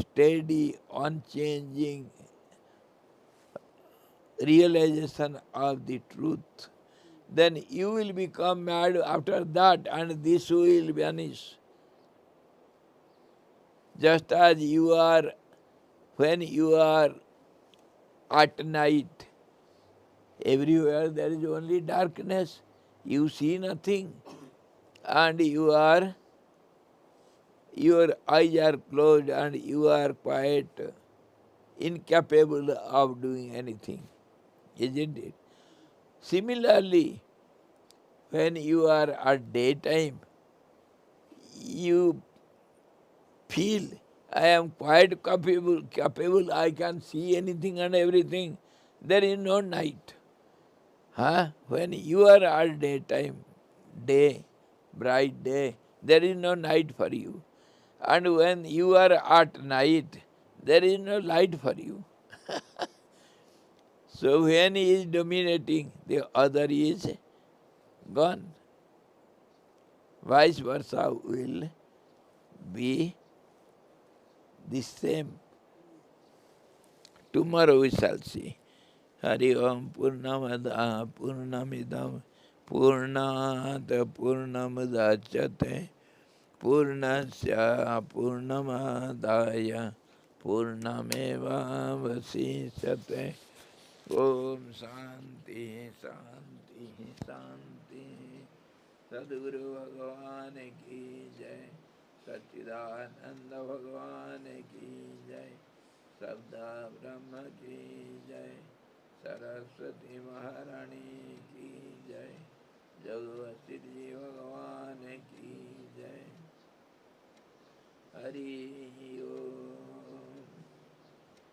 steady, unchanging realization of the truth, then you will become mad after that, and this will vanish. Just as you are, when you are at night, everywhere there is only darkness, you see nothing, and your eyes are closed, and you are quite incapable of doing anything, isn't it? Similarly, when you are at daytime, you feel I am quite capable, I can see anything and everything. There is no night. Huh? When you are at daytime, day, bright day, there is no night for you. And when you are at night, there is no light for you. So when he is dominating, the other is gone. Vice versa will be the same. Tomorrow we shall see. Hari Om Purnamada Purnamidam Purnat Purnamadachyate Purnasya Purnamadaya Purnameva Vasishyate. Om Shanti Shanti Shanti. सदगुरु भगवान की जय, सच्चिदानंद भगवान की जय, सदा ब्रह्म की जय, सरस्वती महारानी